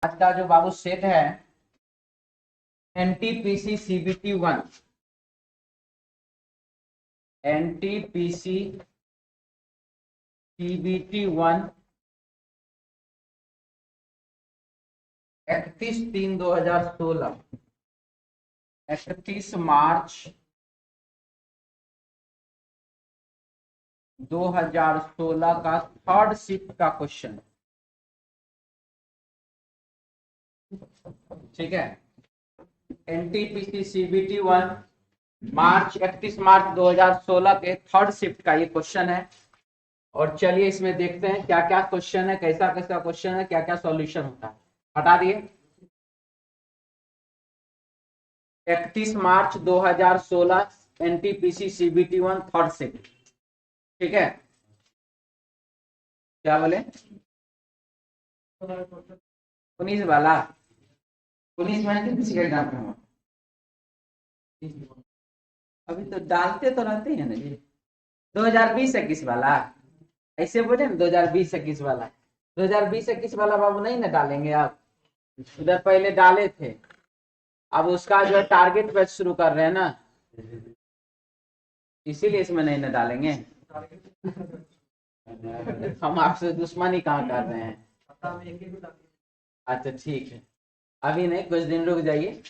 आज का जो बाबू सेट है एनटीपीसी सीबीटी 1, एनटीपीसी सीबीटी 1 31/3/2016, 31 मार्च 2016 का थर्ड शिफ्ट का क्वेश्चन। ठीक है, एनटीपीसी सीबीटी 1 31 मार्च 2016 के थर्ड शिफ्ट का ये क्वेश्चन है। और चलिए इसमें देखते हैं क्या क्या क्वेश्चन है, कैसा कैसा क्वेश्चन है, क्या क्या सॉल्यूशन होता है। हटा दिए 31 मार्च 2016 एनटीपीसी सीबीटी 1 थर्ड शिफ्ट। ठीक है, क्या बोले 19 वाला 19 में एनटीपीसी का एग्जाम में अभी तो डालते तो रहते हैं ना जी। 2020-21 वाला ऐसे बोले ना, 2020-21 वाला 2020-21 वाला बाबू नहीं ना डालेंगे आप। उधर पहले डाले थे, अब उसका जो है टारगेट बैच शुरू कर रहे हैं ना, इसीलिए इसमें नहीं ना डालेंगे। हम आपसे दुश्मनी कहाँ कर रहे हैं। अच्छा ठीक है, अभी नहीं, कुछ दिन रुक जाइए,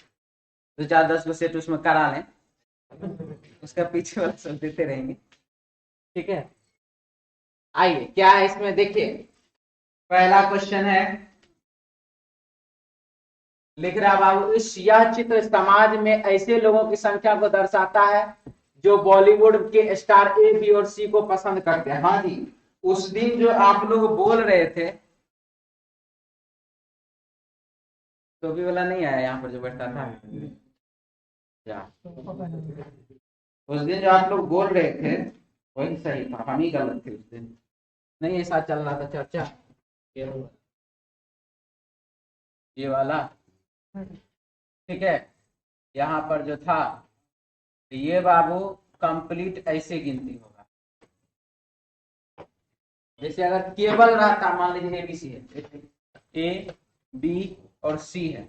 2-4-10 को सेट उसमें करा लें, उसका पीछे वाला सब देते रहेंगे। ठीक है, आइए क्या है इसमें देखिए। पहला क्वेश्चन है, लिख रहा बाबू, यह चित्र समाज में ऐसे लोगों की संख्या को दर्शाता है जो बॉलीवुड के स्टार ए, बी और सी को पसंद करते हैं। हाँ जी, उस दिन जो आप लोग बोल रहे थे, टोपी वाला नहीं आया यहाँ पर जो बैठा था क्या? उस दिन जो आप लोग बोल रहे थे वही सही था, हम ही गलत थे उस दिन। नहीं ऐसा चल रहा था चर्चा, ये वाला। ठीक है, यहाँ पर जो था ये बाबू कंप्लीट ऐसे गिनती होगा, जैसे अगर केवल रहता, मान लीजिए एबीसी है, ए बी और सी है,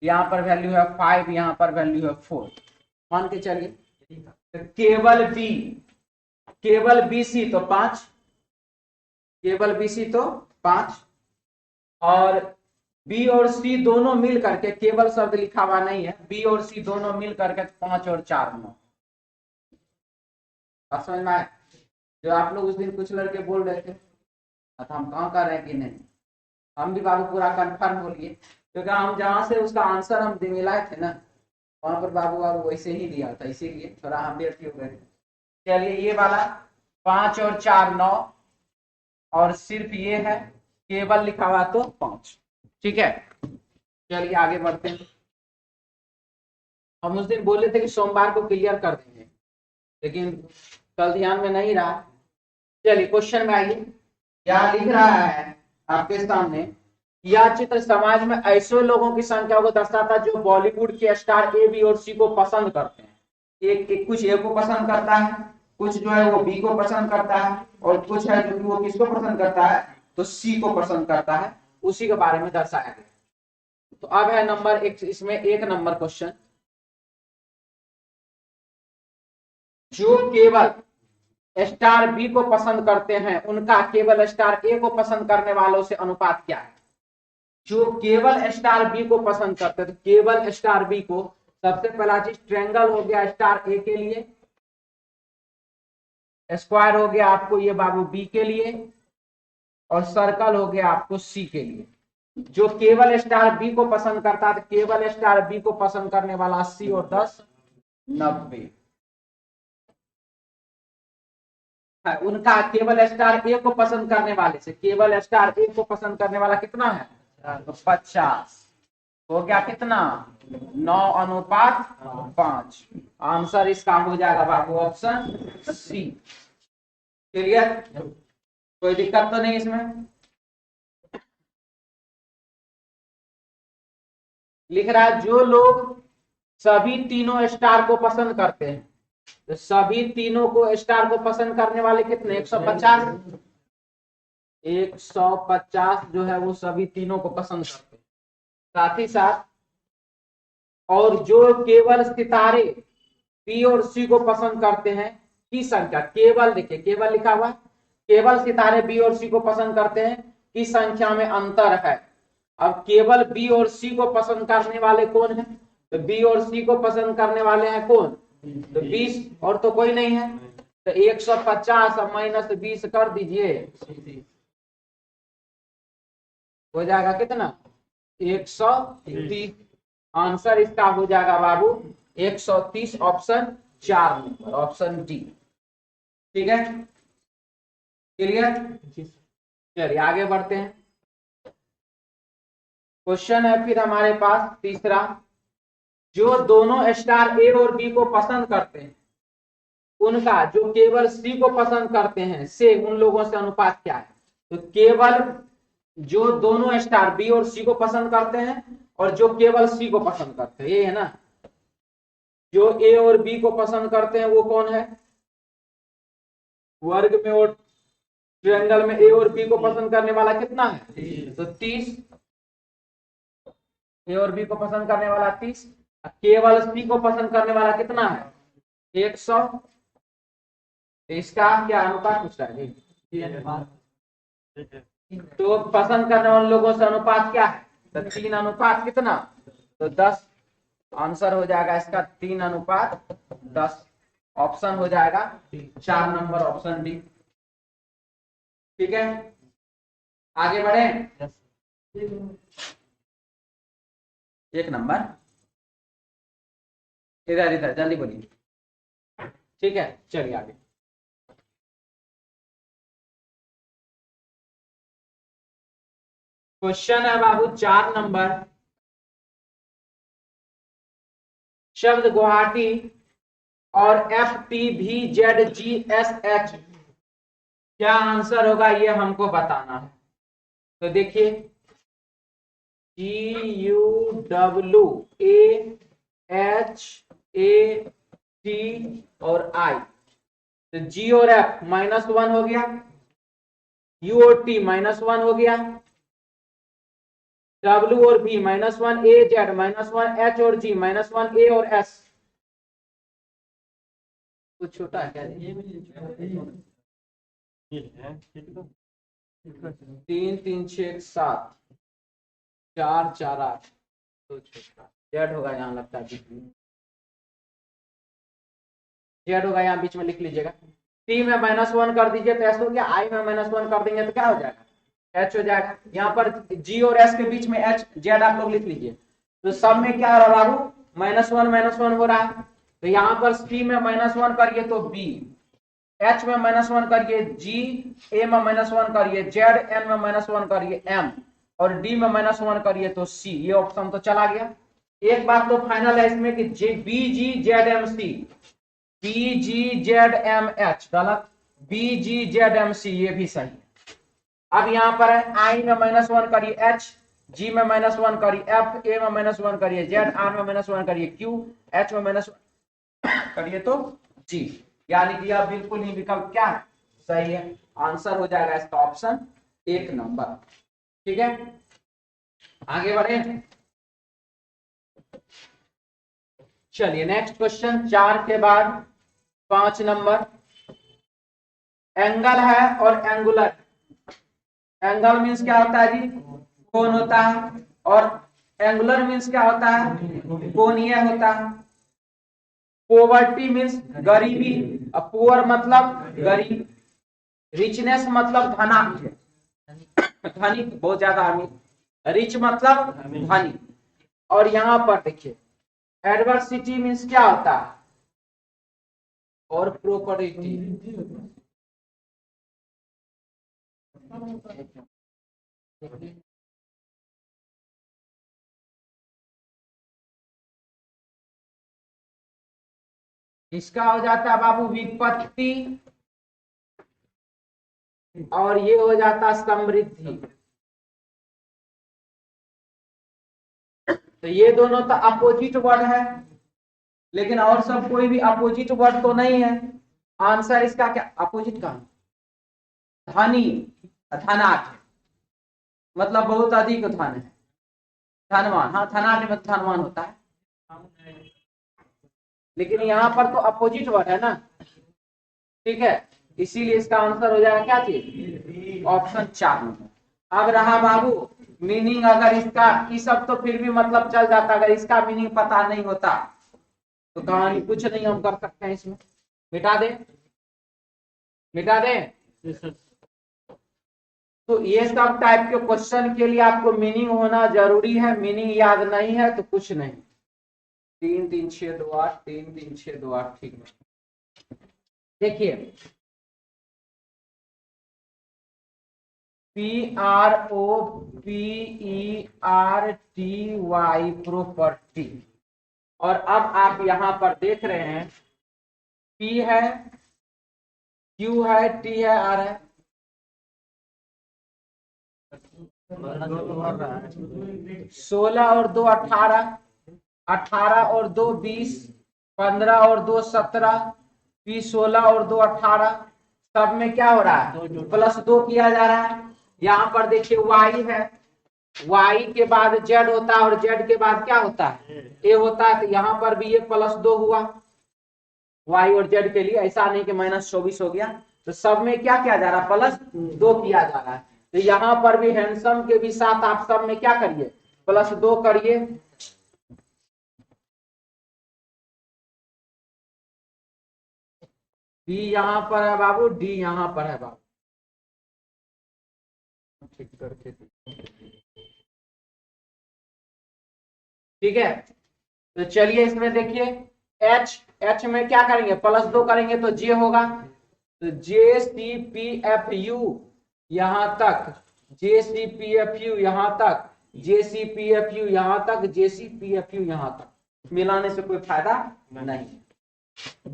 यहाँ पर वैल्यू है 5, यहाँ पर वैल्यू है 4, मान के चलिए। केवल बी, केवल बी सी तो 5, केवल बी सी तो 5, और बी और सी दोनों मिल करके, केवल शब्द लिखा हुआ नहीं है, बी और सी दोनों मिल करके 5 और 4 9। समझ में आया? जो आप लोग उस दिन कुछ लड़के बोल रहे थे, तो हम कहाँ कर रहे हैं कि नहीं, हम भी बाबू पूरा कंफर्म बोलिए, क्योंकि हम जहां से उसका आंसर हम मिलाए थे ना, वहां पर बाबू वैसे ही दिया था, इसीलिए थोड़ा हम भी अटके हुए थे। चलिए ये वाला 5 और 4 9, और सिर्फ ये है केवल लिखा हुआ तो 5। ठीक है, चलिए आगे बढ़ते हैं। हम उस दिन बोले थे कि सोमवार को क्लियर कर देंगे, लेकिन कल ध्यान में नहीं रहा। चलिए क्वेश्चन में आइए, क्या लिख रहा है आपके सामने, यह चित्र समाज में ऐसे लोगों की संख्या को दर्शाता है जो बॉलीवुड के स्टार ए, बी और सी को पसंद करते हैं। एक कुछ ए को पसंद करता है, कुछ जो है वो बी को पसंद करता है, और कुछ है जो कि वो किसको पसंद करता है, तो सी को पसंद करता है। उसी के बारे में दर्शाया गया। तो अब है नंबर एक, इसमें 1 नंबर क्वेश्चन, जो केवल स्टार बी को पसंद करते हैं उनका केवल स्टार ए को पसंद करने वालों से अनुपात क्या है। जो केवल स्टार बी को पसंद करते हैं, तो केवल स्टार बी को, सबसे पहला चीज ट्रायंगल हो गया स्टार ए के लिए, स्क्वायर हो गया आपको ये बाबू बी के लिए, और सर्कल हो गया आपको सी के लिए। जो केवल स्टार बी को पसंद करता है, तो केवल स्टार बी को पसंद करने वाला 80 और 10 90। उनका केवल स्टार ए को पसंद करने वाले से, केवल स्टार ए को पसंद करने वाला कितना है, तो 50 हो गया, कितना 9:5। आंसर इसका हो जाएगा बाबू ऑप्शन सी। क्लियर, कोई दिक्कत तो नहीं इसमें। लिख रहा है जो लोग सभी तीनों स्टार को पसंद करते हैं, तो सभी तीनों को स्टार को पसंद करने वाले कितने, 150 जो है वो सभी तीनों को पसंद करते हैं। साथ ही साथ और जो केवल सितारे बी और सी को पसंद करते हैं की संख्या, केवल देखिए केवल लिखा हुआ, केवल सितारे बी और सी को पसंद करते हैं की संख्या में अंतर है। अब केवल बी और सी को पसंद करने वाले कौन है, तो बी और सी को पसंद करने वाले हैं कौन, तो 20, और तो कोई नहीं है। तो 150 माइनस 20 कर दीजिए, हो जाएगा कितना, 130। आंसर इसका हो जाएगा बाबू 130, ऑप्शन 4 नंबर, ऑप्शन डी। ठीक है, क्लियर। चलिए आगे बढ़ते हैं। क्वेश्चन है फिर हमारे पास तीसरा, जो दोनों स्टार ए और बी को पसंद करते हैं उनका जो केवल सी को पसंद करते हैं से उन लोगों से अनुपात क्या है। तो केवल जो दोनों स्टार बी और सी को पसंद करते हैं और जो केवल सी को पसंद करते हैं, ये है ना, जो ए और बी को पसंद करते हैं वो कौन है, वर्ग में और ट्रायंगल में ए और बी को पसंद करने वाला कितना है, तो 30। ए और बी को पसंद करने वाला 30, केवल सी को पसंद करने वाला कितना है, 100। इसका क्या अनुपात पूछ रहा है, तो पसंद करने वाले लोगों से अनुपात क्या है, तो 3 अनुपात कितना, तो 10। आंसर हो जाएगा इसका 3 अनुपात 10, ऑप्शन हो जाएगा 4 नंबर, ऑप्शन डी। ठीक है, आगे बढ़े। 1 नंबर, इधर इधर जल्दी बोलिए। ठीक है, चलिए आगे। क्वेश्चन है बाबू 4 नंबर, शब्द गुवाहाटी और FTVZGSH क्या आंसर होगा ये हमको बताना है। तो देखिए GUWAHAT और I, तो G और F -1 हो गया, U और T -1 हो गया, W और B -1, A Z -1, H और G -1, A और S कुछ छोटा है क्या, 3 3 6 7 4 4 8, तो छोटा Z होगा यहाँ, लगता है Z होगा यहाँ बीच में, लिख लीजिएगा। T में -1 कर दीजिए तो S हो गया, I में -1 कर देंगे तो क्या हो जाएगा, H हो जाएगा। यहाँ पर G और S के बीच में H Z आप लोग लिख लीजिए। तो सब में क्या हो रहा है, -1 हो रहा है। तो यहाँ पर C में -1 करिए तो B, H में -1 करिए G, A में -1 करिए Z, N में -1 करिए M, और D में -1 करिए तो C। ये ऑप्शन तो चला गया। एक बात तो फाइनल है इसमें कि BGZMC, BGZMH गलत, BGZMC ये भी सही है। अब यहाँ पर है I में -1 करिए H, G में -1 करिए F, A में -1 करिए Z, R में -1 करिए Q, H में -1 करिए तो G, यानी कि यह बिल्कुल ही विकल्प क्या है, सही है। आंसर हो जाएगा इसका ऑप्शन 1 नंबर। ठीक है, आगे बढ़े। चलिए नेक्स्ट क्वेश्चन, 4 के बाद 5 नंबर, एंगल है और एंगुलर। एंगल मीन्स क्या होता है जी, कोण होता है, और एंगुलर मीन्स क्या होता है, कोणीय होता है। पॉवर्टी मीन्स गरीबी, पुअर मतलब गरीब, रिचनेस मतलब धनाढ्य, धनी बहुत ज्यादा अमीर, रिच मतलब धनी। और यहाँ पर देखिए एडवर्सिटी मीन्स क्या होता है, और प्रॉपर्टी। इसका हो जाता है बाबू विपत्ति, और ये हो जाता समृद्धि। तो ये दोनों तो अपोजिट वर्ड है, लेकिन और सब कोई भी अपोजिट वर्ड तो नहीं है। आंसर इसका क्या, अपोजिट का धनी, धनाढ्य मतलब बहुत अधिक धन है, धनवान, हाँ धनाढ्य में धनवान होता है, लेकिन यहाँ पर तो अपोजिट वर्ड है ना, ठीक है, इसीलिए इसका आंसर हो जाएगा क्या चीज, ऑप्शन 4 नंबर। अब रहा बाबू मीनिंग, अगर इसका ये सब तो फिर भी मतलब चल जाता, अगर इसका मीनिंग पता नहीं होता तो कहानी कुछ नहीं हम कर सकते हैं इसमें, मिटा दे, मिटा दे। तो ये सब टाइप के क्वेश्चन के लिए आपको मीनिंग होना जरूरी है, मीनिंग याद नहीं है तो कुछ नहीं। 3 3 6 2 8, 3 3 6 2 8, ठीक है। देखिए PROPERTY प्रॉपर्टी, और अब आप यहां पर देख रहे हैं P है, Q है, T है, R है, 16 और 2 18, 18 और 2 20, 15 और 2 17, P 16 और 2 18, सब में क्या हो रहा है, +2 किया जा रहा है। यहाँ पर देखिए y है, y के बाद z होता है और z के बाद क्या होता है, a होता है, तो यहाँ पर भी ये +2 हुआ y और z के लिए, ऐसा नहीं कि -24 हो गया, तो सब में क्या किया जा रहा है, +2 किया जा रहा है। तो यहाँ पर भी हैंडसम के भी साथ आप सब में क्या करिए, +2 करिए, D यहाँ पर है बाबू, D यहाँ पर है बाबू, ठीक करके, ठीक है। तो चलिए इसमें देखिए H में क्या करेंगे, +2 करेंगे तो J होगा, तो JCPFU यहां तक, JCPFU यहां तक, JCPFU यहां तक, JCPFU यहां तक, मिलाने से कोई फायदा नहीं,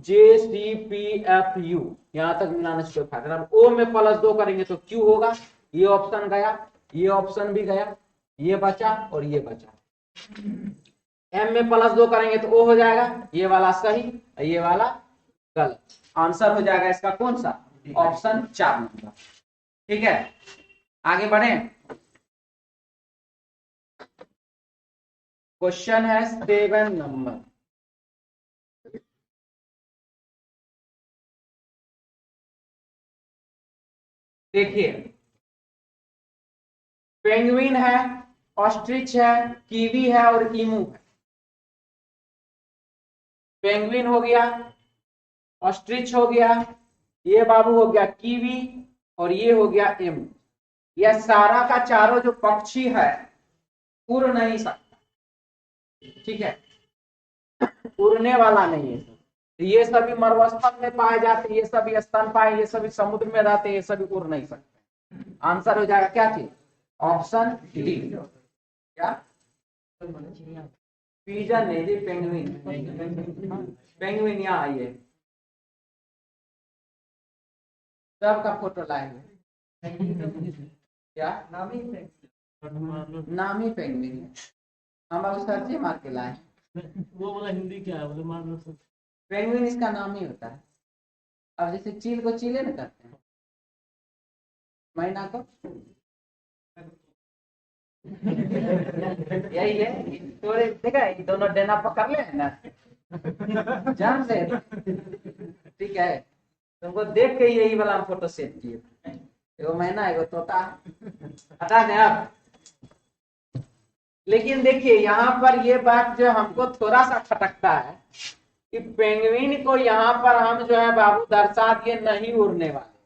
JCPFU यहां तक मिलाने से कोई फायदा नहीं। O में +2 करेंगे तो Q होगा, ये ऑप्शन गया, ये ऑप्शन भी गया, ये बचा और ये बचा। M में +2 करेंगे तो O हो जाएगा, ये वाला सही, ये वाला गलत, आंसर हो जाएगा इसका कौन सा, ऑप्शन 4 नंबर, ठीक है। आगे बढ़े, क्वेश्चन है 7 नंबर, देखिए पेंगुइन है, ऑस्ट्रिच है, कीवी है और ईमू है। पेंगुइन हो गया, ऑस्ट्रिच हो गया, ये बाबू हो गया कीवी और ये हो गया ईमू। यह सारा का चारों जो पक्षी है उड़ नहीं सकता, ठीक है, उड़ने वाला नहीं है, ये सभी मरुस्थल में पाए जाते, ये सभी स्तनपायी, ये सभी समुद्र में रहते, ये सभी उड़ नहीं सकते। आंसर हो जाएगा क्या चीज, ऑप्शन डी, क्या पिजन नहीं जी, पेंगुइन, पेंगुइन यहाँ आइए, सबका फोटो लाएंगे, क्या नामी पेंगुइन है, हम अब सर्ची मार के लाए, वो बोला हिंदी क्या है, बोले मार लो सब। पेंगुइन इसका नाम ही होता है। अब जैसे चील को चीले न करते हैं, मैना को यही है, थोड़े देखा ये दोनों डेना पकड़ ले ना, जान से, ठीक है, तुमको देख के यही वाला फोटो सेव किए, एगो मैना एगो तोता, हटा दें आप। लेकिन देखिए यहाँ पर ये बात जो हमको थोड़ा सा खटकता है कि पेंगुइन को यहाँ पर हम जो है बाबू दर्शा दिए नहीं उड़ने वाले,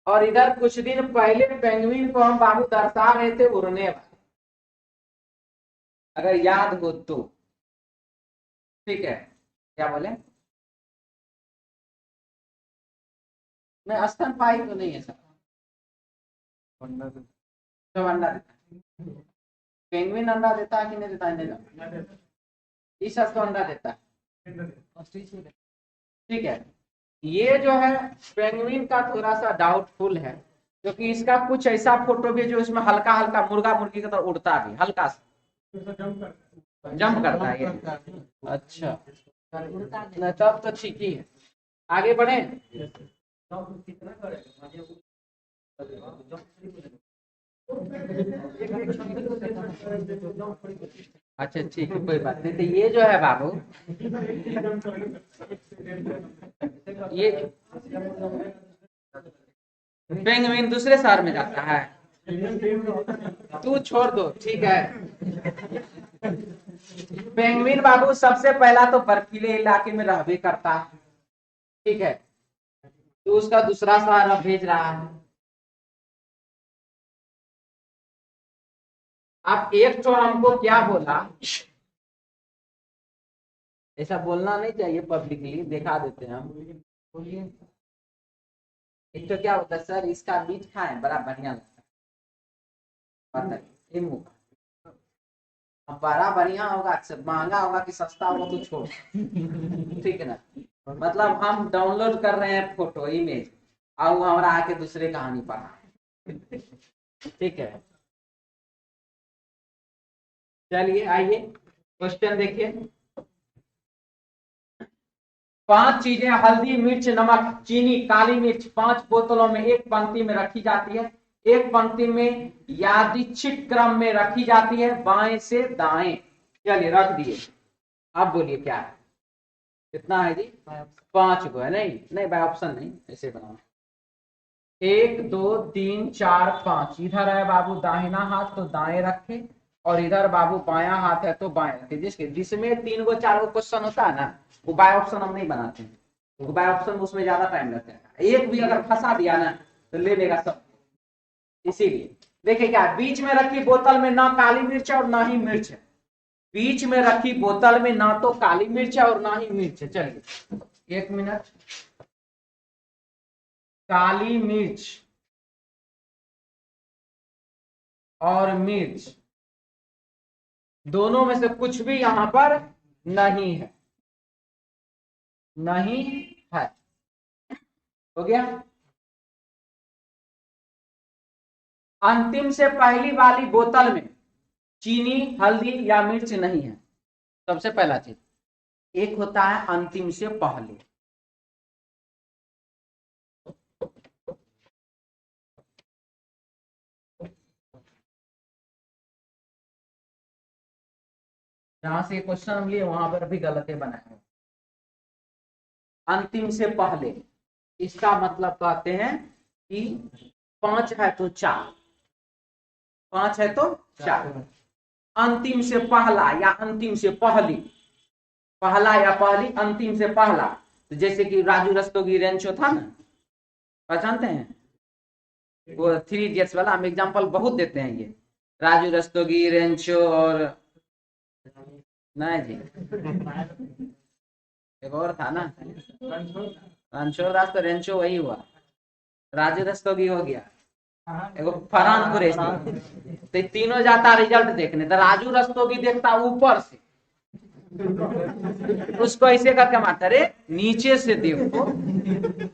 और इधर कुछ दिन पहले पेंगुइन को हम बाबू दर्शा रहे थे उड़ने वाले, अगर याद हो तो, ठीक है, क्या बोले, नहीं स्तनपायी तो नहीं है सर, सब अंडा देता है, पेंगुइन अंडा देता है कि नहीं देता है, इस तो अंडा देता है, ठीक है। ये जो है पेंगुइन का थोड़ा सा डाउटफुल है, क्योंकि इसका कुछ ऐसा फोटो भी जो इसमें हल्का हल्का मुर्गा मुर्गी की तरह उड़ता भी हल्का सा, जंप करता है ये, अच्छा तब तो ठीक ही है। आगे बढ़े, अच्छा ठीक है, कोई बात नहीं। तो ये जो है बाबू, ये पेंगुइन दूसरे शहर में जाता है, तू छोड़ दो, ठीक है। पेंगुइन बाबू सबसे पहला तो बर्फीले इलाके में रहबे करता है, ठीक है। तो उसका दूसरा शहर अब भेज रहा है। अब एक तो हमको क्या बोला, ऐसा बोलना नहीं चाहिए पब्लिकली, दिखा देते हैं हम। बोलिए। एक तो क्या होता है सर, इसका मीट खाएं बड़ा बढ़िया लगता है, बताइए मुंह का। अब बड़ा बढ़िया होगा, महंगा होगा कि सस्ता होगा तो छोड़, ठीक है ना। मतलब हम डाउनलोड कर रहे हैं फोटो इमेज, और वो हमारा आके दूसरे कहानी पढ़ा, ठीक है। चलिए आइए क्वेश्चन देखिए। 5 चीजें हल्दी, मिर्च, नमक, चीनी, काली मिर्च 5 बोतलों में एक पंक्ति में रखी जाती है। एक पंक्ति में यादृच्छिक क्रम में रखी जाती है, बाएं से दाएं। चलिए रख दिए। अब बोलिए क्या है, कितना है जी? 5 को है। नहीं नहीं, बाय ऑप्शन नहीं, ऐसे बनाओ। 1 2 3 4 5। इधर है बाबू दाहिना हाथ तो दाएं रखे, और इधर बाबू बायां हाथ है तो बाएं रखे। जिसमें 3 गो 4 गो क्वेश्चन होता है ना, वो बाय ऑप्शन हम नहीं बनाते हैं, क्योंकि बाय ऑप्शन उसमें ज्यादा टाइम लगता है। एक भी अगर फंसा दिया ना तो ले लेगा सब। इसीलिए देखिए क्या, बीच में रखी बोतल में ना काली मिर्च है और ना ही मिर्च है। बीच में रखी बोतल में ना तो काली मिर्च है और ना ही मिर्च है। चलिए 1 मिनट। काली मिर्च और मिर्च दोनों में से कुछ भी यहां पर नहीं है, नहीं है। हो गया। अंतिम से पहली वाली बोतल में चीनी, हल्दी या मिर्च नहीं है। सबसे पहला चीज, एक होता है अंतिम से पहले। जहां से क्वेश्चन हम लिए वहां पर भी गलती बनाए। अंतिम से पहले, इसका मतलब कहते हैं कि 5 है तो 4, 5 है तो 4। अंतिम से पहला या अंतिम से पहली, पहला या पहली, अंतिम से पहला। तो जैसे कि राजू रस्तोगी रेंचो था ना, पहचानते हैं वो 3 इडियट्स वाला, हम एग्जांपल बहुत देते हैं ये। राजू रस्तोगी, रेंचो और नहीं जी, एक और था ना, रणछोड़ दास। तो रेंचो वही हुआ, राजू रस्तोगी हो गया, एगो फरहान कुरैशी। तो तीनों जाता रिजल्ट देखने, तो राजू रस्तोगी देखता ऊपर से, उसको ऐसे करके मारता, रे नीचे से देखो।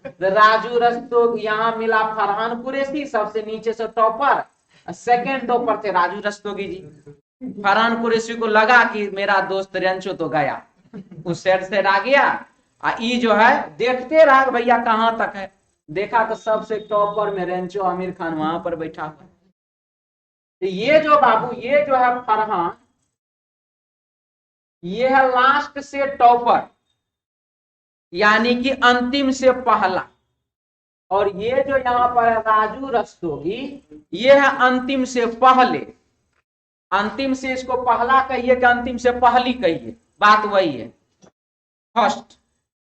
तो राजू रस्तोगी, यहाँ मिला फरहान कुरैशी सबसे नीचे से टॉपर, सेकंड टॉपर थे राजू रस्तोगी जी। फरहान कुरैशी को लगा कि मेरा दोस्त रेंचो तो गया, उस साइड से आ गया। ई जो है देखते रहा भैया कहां तक है, देखा तो सबसे टॉपर में रेंचो आमिर खान वहां पर बैठा हुआ। तो ये जो बाबू, ये जो है फरहान, ये है लास्ट से टॉपर, यानी कि अंतिम से पहला। और ये जो यहाँ पर है राजू रस्तोगी, ये है अंतिम से पहले। अंतिम से इसको पहला कहिए कि अंतिम से पहली कहिए, बात वही है। फर्स्ट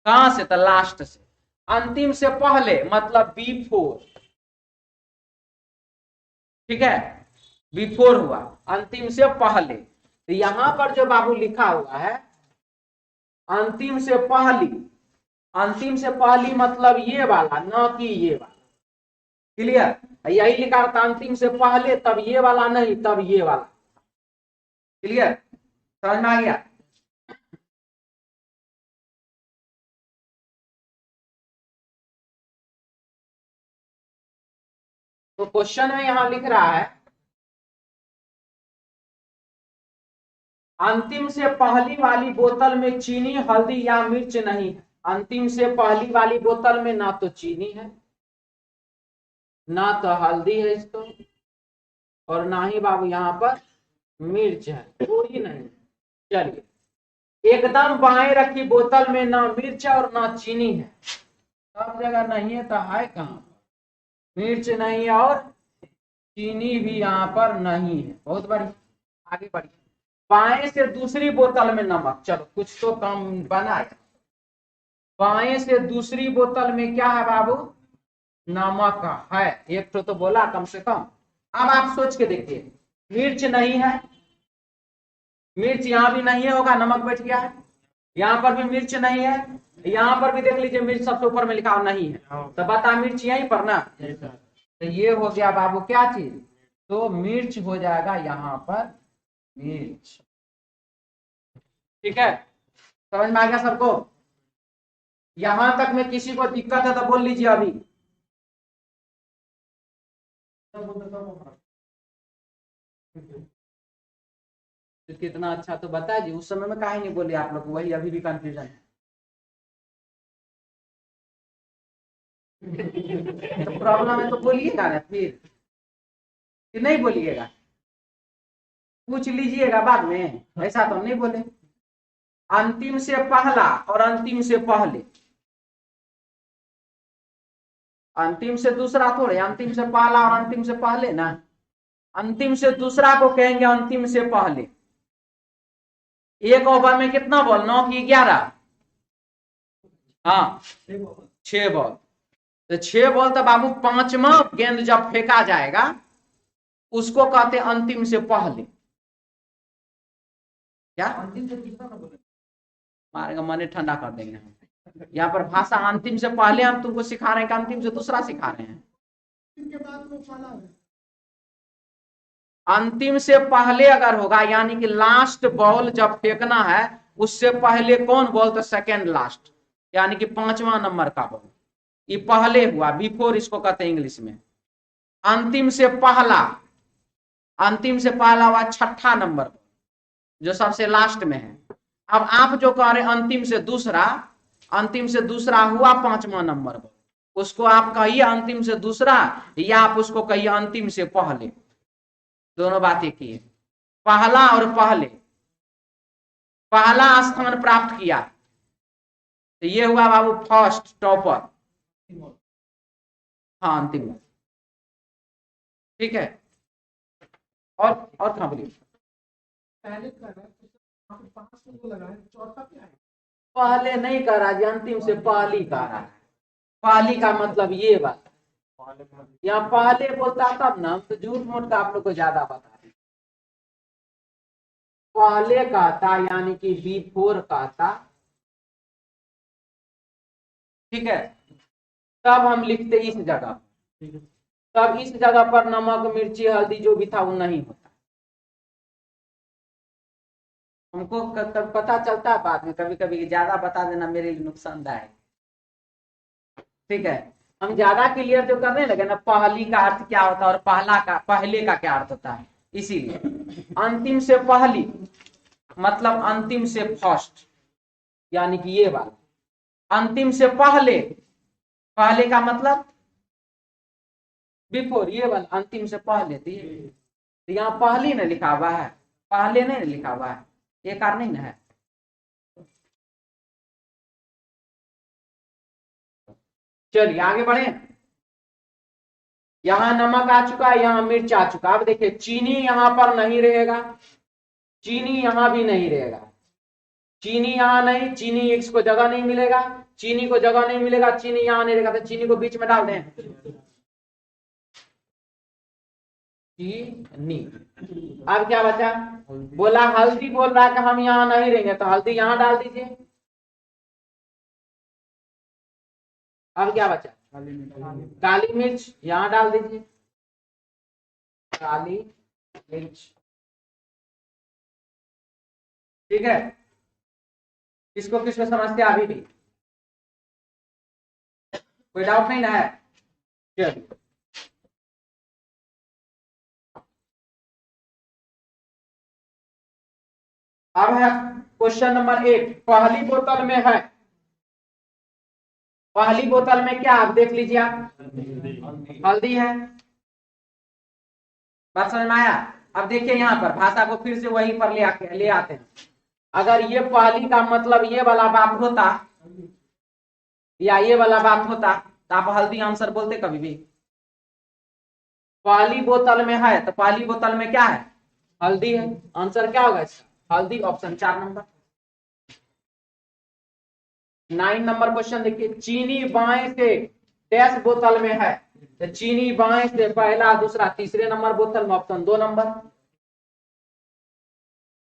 कहां से, तो लास्ट से। अंतिम से पहले मतलब बिफोर, ठीक है, बिफोर हुआ, अंतिम से पहले। तो यहां पर जो बाबू लिखा हुआ है अंतिम से पहली, अंतिम से पहली मतलब ये वाला, न कि ये वाला। क्लियर, यही लिखा था अंतिम से पहले, तब ये वाला नहीं, तब ये वाला। क्लियर, समझ में आ गया। तो क्वेश्चन में यहां लिख रहा है अंतिम से पहली वाली बोतल में चीनी, हल्दी या मिर्च नहीं है। अंतिम से पहली वाली बोतल में ना तो चीनी है, ना तो हल्दी है इसको, और ना ही बाबू यहाँ पर मिर्च है, थोड़ी नहीं। चलिए, एकदम बाएं रखी बोतल में ना मिर्च और ना चीनी है। सब जगह नहीं है तो है कहाँ? मिर्च नहीं है और चीनी भी यहाँ पर नहीं है। बहुत बढ़िया, आगे बढ़िए। बाएं से दूसरी बोतल में नमक, चलो कुछ तो कम बना है। बाएं से दूसरी बोतल में क्या है बाबू? नमक है। एक तो बोला कम से कम। अब आप सोच के देखिए, मिर्च नहीं है, मिर्च यहाँ भी नहीं है, होगा नमक बैठ गया है। यहाँ पर भी मिर्च नहीं है, यहाँ पर भी देख लीजिए मिर्च सबसे ऊपर में लिखा नहीं है, तो बता मिर्च यहीं पर ना। तो ये हो गया बाबू क्या चीज? तो मिर्च हो जाएगा यहाँ पर मिर्च। ठीक है, समझ में आ गया सबको? यहां तक में किसी को दिक्कत है तो बोल लीजिए अभी। कितना अच्छा तो बता जी, उस समय में काहे नहीं बोले आप लोग? वही अभी भी कंफ्यूजन है। तो प्रॉब्लम है तो बोलिएगा ना फिर, कि नहीं बोलिएगा? पूछ लीजिएगा बाद में, ऐसा तो नहीं बोले। अंतिम से पहला और अंतिम से पहले, अंतिम से दूसरा थोड़े, अंतिम से पहला और अंतिम से पहले ना। अंतिम से दूसरा को कहेंगे अंतिम से पहले। एक ओवर में कितना बॉल? 9 की 11, हाँ 6 बॉल। तो 6 बॉल तो बाबू पांचवा गेंद जब फेंका जाएगा उसको कहते अंतिम से पहले। क्या अंतिम से दूसरा ना बोले, मारेगा मन ठंडा कर देंगे हम। यहाँ पर भाषा अंतिम से पहले हम तुमको सिखा रहे हैं कि अंतिम से दूसरा सिखा रहे हैं? अंतिम से पहले अगर होगा यानी कि लास्ट बॉल जब फेंकना है उससे पहले कौन बॉल? तो सेकेंड लास्ट, यानी कि 5वां नंबर का बॉल। ये पहले हुआ, बिफोर इसको कहते हैं इंग्लिश में। अंतिम से पहला, अंतिम से पहला हुआ 6ठा नंबर जो सबसे लास्ट में है। अब आप जो कह रहे अंतिम से दूसरा, अंतिम से दूसरा हुआ 5वां नंबर बॉल, उसको आप कहिए अंतिम से दूसरा या आप उसको कहिए अंतिम से पहले। दोनों बात एक ही है। पहला और पहले, पहला स्थान प्राप्त किया तो ये हुआ बाबू फर्स्ट, टॉपर। हाँ अंतिम, ठीक है। और कहां बोलिए? पहले नहीं कह रहा जी, अंतिम से पहली कह रहा है। पहली का मतलब ये बात, यहाँ पहले बोलता तब ना, हम तो झूठ मूठ का आप लोग को ज्यादा बता रहे। पहले कहता यानी कि बिफोर कहता, ठीक है। तब हम लिखते इस जगह, तब इस जगह पर नमक मिर्ची हल्दी जो भी था वो नहीं होता। हमको तब पता चलता है बाद में, कभी कभी ज्यादा बता देना मेरे लिए नुकसानदायक, ठीक है। हम ज्यादा क्लियर जो करने लगे ना, पहली का अर्थ क्या होता है और पहला का, पहले का क्या अर्थ होता है, इसीलिए अंतिम से पहली मतलब अंतिम से फर्स्ट, यानी कि ये वाला। अंतिम से पहले, पहले का मतलब बिफोर, ये वाला अंतिम से पहले। तो यहाँ पहली ने लिखा हुआ है, पहले नहीं लिखा हुआ है, ये कार नहीं ना है। चलिए आगे बढ़े। यहां नमक आ चुका है, यहां मिर्च आ चुका। अब देखिए चीनी यहां पर नहीं रहेगा, चीनी यहां भी नहीं रहेगा, चीनी यहां नहीं, चीनी इसको जगह नहीं मिलेगा, चीनी को जगह नहीं मिलेगा, चीनी यहां नहीं रहेगा, तो चीनी को बीच में डाल दें। चीनी। अब क्या बचा? बोला हल्दी, बोल रहा है कि हम यहां नहीं रहेंगे, तो हल्दी यहां डाल दीजिए। अब क्या बचा? काली मिर्च यहां डाल दीजिए, काली मिर्च, ठीक है। किसको किसको समझते अभी भी? कोई डाउट नहीं ना है? चलिए अब है क्वेश्चन नंबर 1। पहली बोतल में है, पहली बोतल में क्या आप देख लीजिए, आप हल्दी है। बात समझ में आया? अब देखिए यहाँ पर भाषा को फिर से वहीं पर ले आते हैं। अगर ये पहली का मतलब ये वाला बात होता या ये वाला बात होता तो आप हल्दी आंसर बोलते कभी भी। पहली बोतल में है तो पहली बोतल में क्या है? हल्दी है। आंसर क्या होगा इसका? हल्दी। Option 4 number. 9 नंबर क्वेश्चन देखिए, चीनी बाएं से डैश बोतल में है तो चीनी बाएं से पहला दूसरा तीसरे नंबर बोतल में। Option 2 number.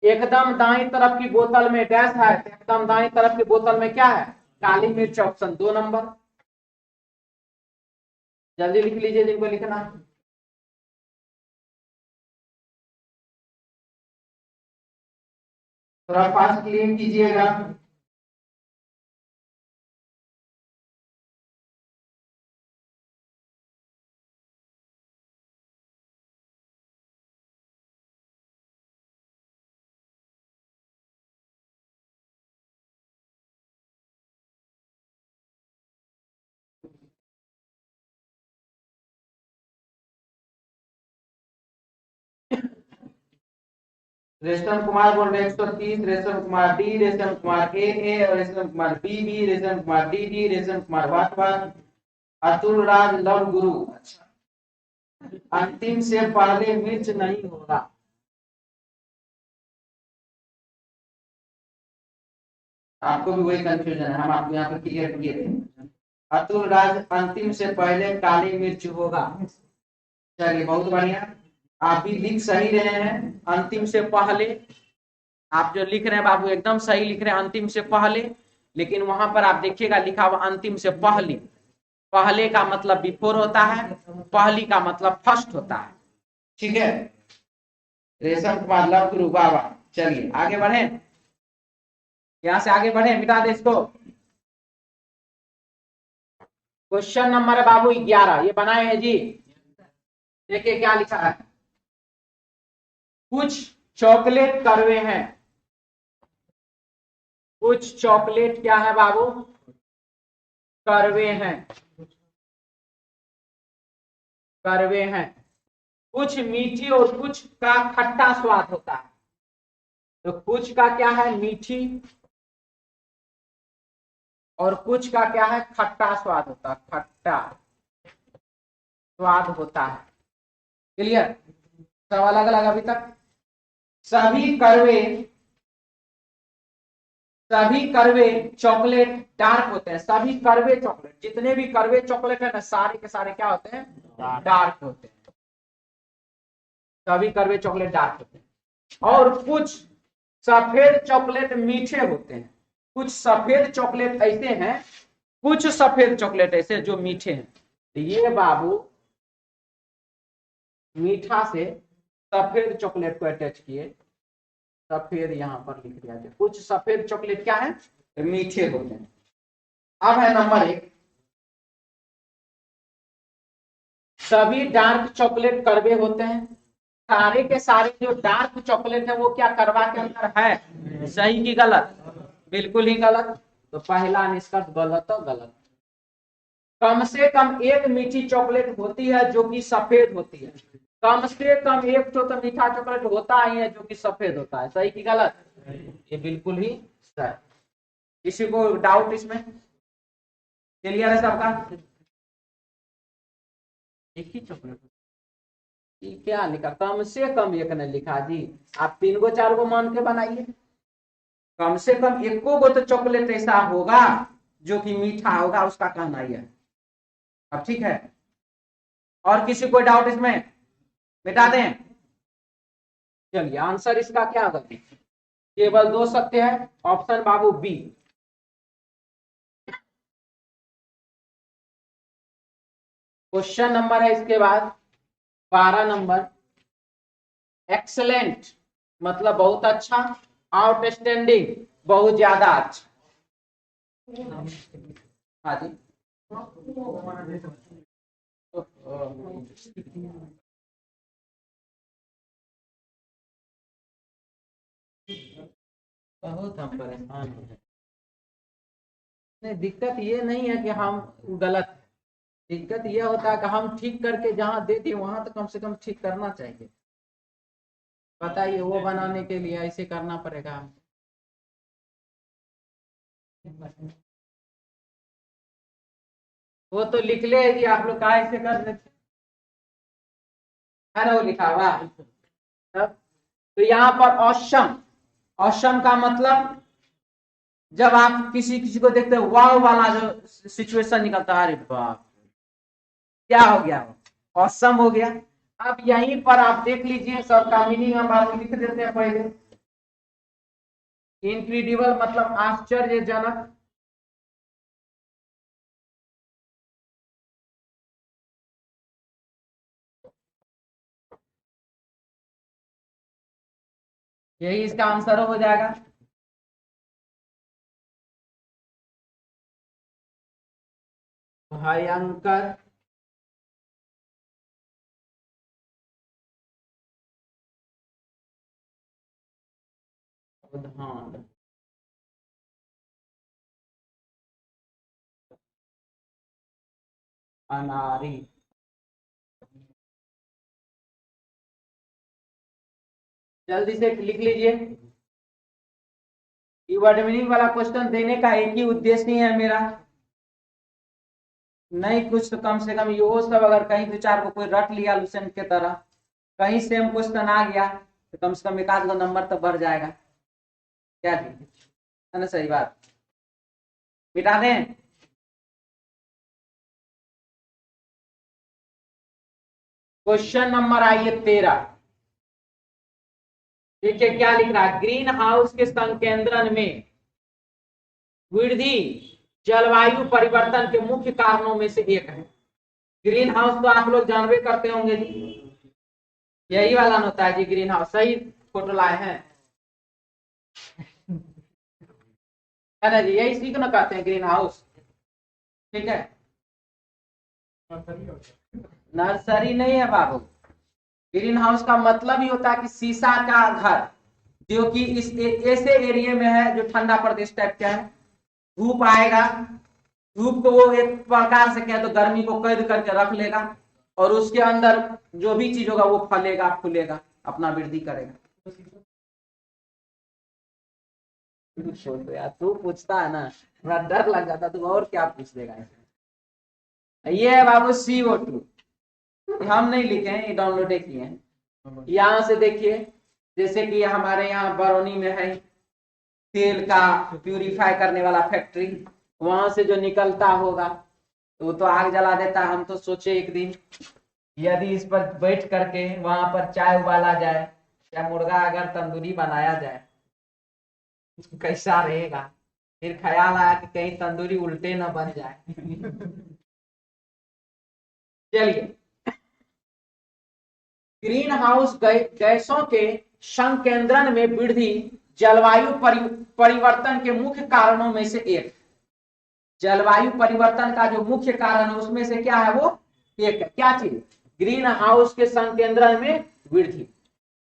एकदम दाएं तरफ की बोतल में डैश है तो एकदम दाएं तरफ की बोतल में क्या है? काली मिर्च। Option 2 number. जल्दी लिख लीजिए जिनको लिखना। थोड़ा फास्ट क्लियर कीजिएगा। रेशम कुमार बोल रहे 130, रेशम कुमार डी, रेशम कुमार ए और रेशम कुमार बी, रेशम कुमार डी, रेशम कुमार वाट, अतुल राज लव गुरु। अच्छा, अंतिम से पहले मिर्च नहीं होगा। आपको भी वही कंफ्यूजन है, हम आपको यहाँ पे क्लियर किए थे। अतुल राज अंतिम से पहले काली मिर्च होगा। चलिए बहुत बढ़िया, आप भी लिख सही रहे हैं। अंतिम से पहले आप जो लिख रहे हैं बाबू एकदम सही लिख रहे हैं, अंतिम से पहले। लेकिन वहां पर आप देखिएगा लिखा हुआ अंतिम से पहली। पहले का मतलब बिफोर होता है, पहली का मतलब फर्स्ट होता है। ठीक है, रेशम कुमार लव गुरु बाबा। चलिए आगे बढ़े, यहां से आगे बढ़े, मिटा दे इसको। क्वेश्चन नंबर है बाबू 11, ये बनाए हैं जी। देखिए क्या लिखा है, कुछ चॉकलेट कड़वे हैं। कुछ चॉकलेट क्या है बाबू? कड़वे हैं। कड़वे हैं। कुछ मीठी और कुछ का खट्टा स्वाद होता है। तो कुछ का क्या है? मीठी, और कुछ का क्या है? खट्टा स्वाद होता है। खट्टा स्वाद होता है। क्लियर? सब अलग अलग अभी तक। सभी कड़वे चॉकलेट डार्क होते हैं। सभी कड़वे चॉकलेट, जितने भी कड़वे चॉकलेट है ना, सारे के सारे क्या होते हैं? डार्क होते हैं। सभी कड़वे चॉकलेट डार्क होते हैं। और कुछ सफेद चॉकलेट मीठे होते हैं। कुछ सफेद चॉकलेट ऐसे हैं, कुछ सफेद चॉकलेट ऐसे जो मीठे हैं। तो ये बाबू मीठा से सफेद चॉकलेट को अटैच किए, सफेद यहां पर लिख दिया जाए। कुछ सफेद चॉकलेट क्या है? मीठे होते हैं। अब है नंबर 1, सभी डार्क चॉकलेट कड़वे होते हैं। सारे के सारे जो डार्क चॉकलेट है वो क्या करवा के अंदर है? सही की गलत? बिल्कुल ही गलत। तो पहला निष्कर्ष गलत और गलत। कम से कम एक मीठी चॉकलेट होती है जो कि सफेद होती है। कम से कम एक तो मीठा चॉकलेट होता ही है जो कि सफेद होता है। सही की गलत? ये बिल्कुल ही सही। किसी को डाउट इसमें? क्लियर है सबका? एक ही चॉकलेट क्या लिखा? कम से कम एक ने लिखा जी। आप 3 गो 4 गो मान के बनाइए। कम से कम एको गो तो चॉकलेट ऐसा होगा जो कि मीठा होगा, उसका कहना ही है। अब ठीक है, और किसी को डाउट इसमें? मिटा दें। चलिए आंसर इसका क्या होगा? केवल 2 सत्य है। ऑप्शन बाबू बी। क्वेश्चन नंबर है इसके बाद 12 नंबर। एक्सलेंट मतलब बहुत अच्छा, आउटस्टैंडिंग बहुत ज्यादा अच्छा। हाँ जी, बहुत हम परेशान हैं। नहीं, दिक्कत ये नहीं है कि हम गलत है। दिक्कत ये होता है कि हम ठीक करके जहां देते वहां तो कम से कम ठीक करना चाहिए। बताइए, वो बनाने के लिए ऐसे करना पड़ेगा। वो तो लिख ले जी, आप लोग का ऐसे कर देते है ना, वो लिखा हुआ। तब तो यहाँ पर औसम, औसम का मतलब जब आप किसी किसी को देखते हो वाव वाला जो सिचुएशन निकलता है, अरे बाप क्या हो गया, औसम हो गया। अब यहीं पर आप देख लीजिए, सबका मीनिंग हम आपको लिख देते हैं पहले। इनक्रेडिबल मतलब आश्चर्यजनक, यही इसका आंसर हो जाएगा। भयंकर, उद्धान, अनारी। जल्दी से लिख लीजिए। कीवर्ड मीनिंग वाला क्वेश्चन देने का एक ही उद्देश्य नहीं है मेरा, नहीं कुछ तो कम से कम ये वो सब अगर कहीं दो चार को कोई रट लिया लुसेंट के तरह, कहीं सेम क्वेश्चन आ गया तो कम से कम एक आध नंबर तो बढ़ जाएगा। क्या जी, है ना, सही बात। मिटा दें। क्वेश्चन नंबर आइए 13। ठीक है, क्या लिख रहा है, ग्रीन हाउस के संकेंद्रण में वृद्धि जलवायु परिवर्तन के मुख्य कारणों में से एक है। ग्रीन हाउस तो आप लोग जानवे करते होंगे जी, यही वाला होता है जी ग्रीन हाउस। सही फोटो लाए हैं, है ना जी, यही सीखना कहते हैं ग्रीन हाउस। ठीक है, नर्सरी नहीं है बाबू। ग्रीन हाउस का मतलब ही होता है कि शीशा का घर, जो कि इस ऐसे एरिया में है जो ठंडा प्रदेश टाइप का है। धूप आएगा, धूप को वो एक प्रकार से कहे तो गर्मी को कैद करके रख लेगा, और उसके अंदर जो भी चीज होगा वो फलेगा फूलेगा, अपना वृद्धि करेगा। यार तू पूछता है ना, थोड़ा डर लग जाता, तू और क्या पूछ देगा। ये है बाबू CO2, हम नहीं लिखे हैं, ये डाउनलोड किए हैं। यहाँ से देखिए, जैसे कि हमारे यहाँ बरौनी में है तेल का प्यूरिफाई करने वाला फैक्ट्री, वहां से जो निकलता होगा तो वो तो आग जला देता है। हम तो सोचे एक दिन यदि इस पर बैठ करके वहां पर चाय उबाला जाए या मुर्गा अगर तंदूरी बनाया जाए कैसा रहेगा। फिर ख्याल आया कि कहीं तंदूरी उल्टे न बन जाए। चलिए, ग्रीन हाउस गैसों के संकेंद्रण में वृद्धि जलवायु परिवर्तन के मुख्य कारणों में से एक। जलवायु परिवर्तन का जो मुख्य कारण है उसमें से क्या है, वो एक है। क्या चीज, ग्रीन हाउस के संकेंद्रण में वृद्धि।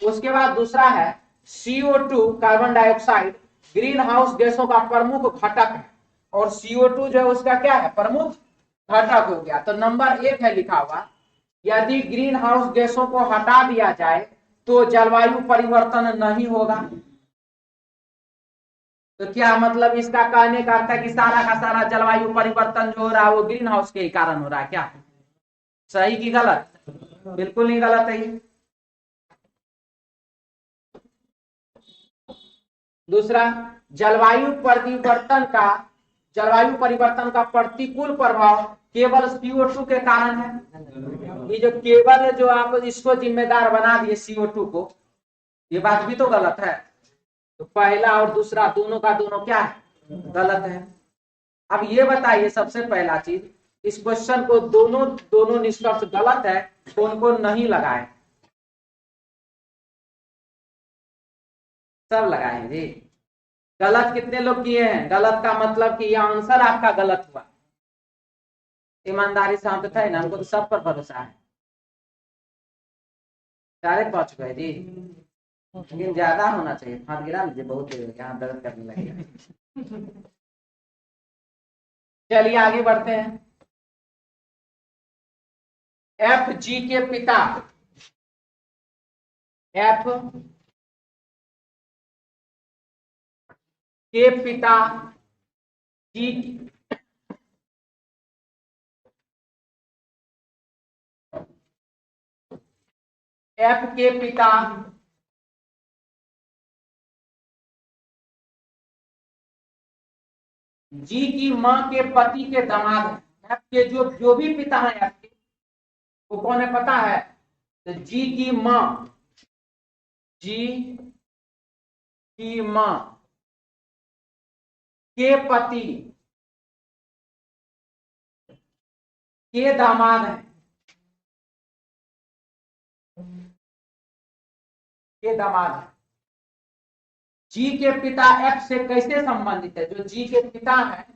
उसके बाद दूसरा है CO2, carbon dioxide, green house गैसों का प्रमुख घटक है, और CO2 जो है उसका क्या है, प्रमुख घटक हो गया। तो नंबर 1 है लिखा हुआ, यदि ग्रीन हाउस गैसों को हटा दिया जाए तो जलवायु परिवर्तन नहीं होगा। तो क्या मतलब इसका कहने का अर्थ है कि सारा का सारा जलवायु परिवर्तन जो हो रहा है वो ग्रीन हाउस के ही कारण हो रहा है क्या? सही की गलत? बिल्कुल नहीं गलत है ये। दूसरा, जलवायु परिवर्तन का प्रतिकूल प्रभाव केवल CO2 के कारण है। ये जो केवल जो आप इसको जिम्मेदार बना दिए CO2 को, ये बात भी तो गलत है। तो पहला और दूसरा दोनों का दोनों क्या है, गलत है। अब ये बताइए सबसे पहला चीज, इस क्वेश्चन को दोनों दोनों निष्कर्ष गलत है, कौन कौन नहीं लगाए? सब लगाए हैं जी। गलत कितने लोग किए हैं? गलत का मतलब कि यह आंसर आपका गलत हुआ। ईमानदारी से हम तो थे ना, हमको तो सब पर भरोसा है। सारे पहुंच गए जी, लेकिन ज्यादा होना चाहिए। हाथ गिरा मुझे, बहुत यहाँ दर्द करने लगेगा। चलिए आगे बढ़ते हैं। FG के पिता, के पिता जी एफ के पिता जी की मां के पति के दामाद हैं। एफ के जो भी पिता हैं एफ के, वो कौन है पता है? तो जी की मां, जी की मां के पति के दामाद हैं, के दामाद हैं। जी के पिता एफ से कैसे संबंधित है? जो जी के पिता है,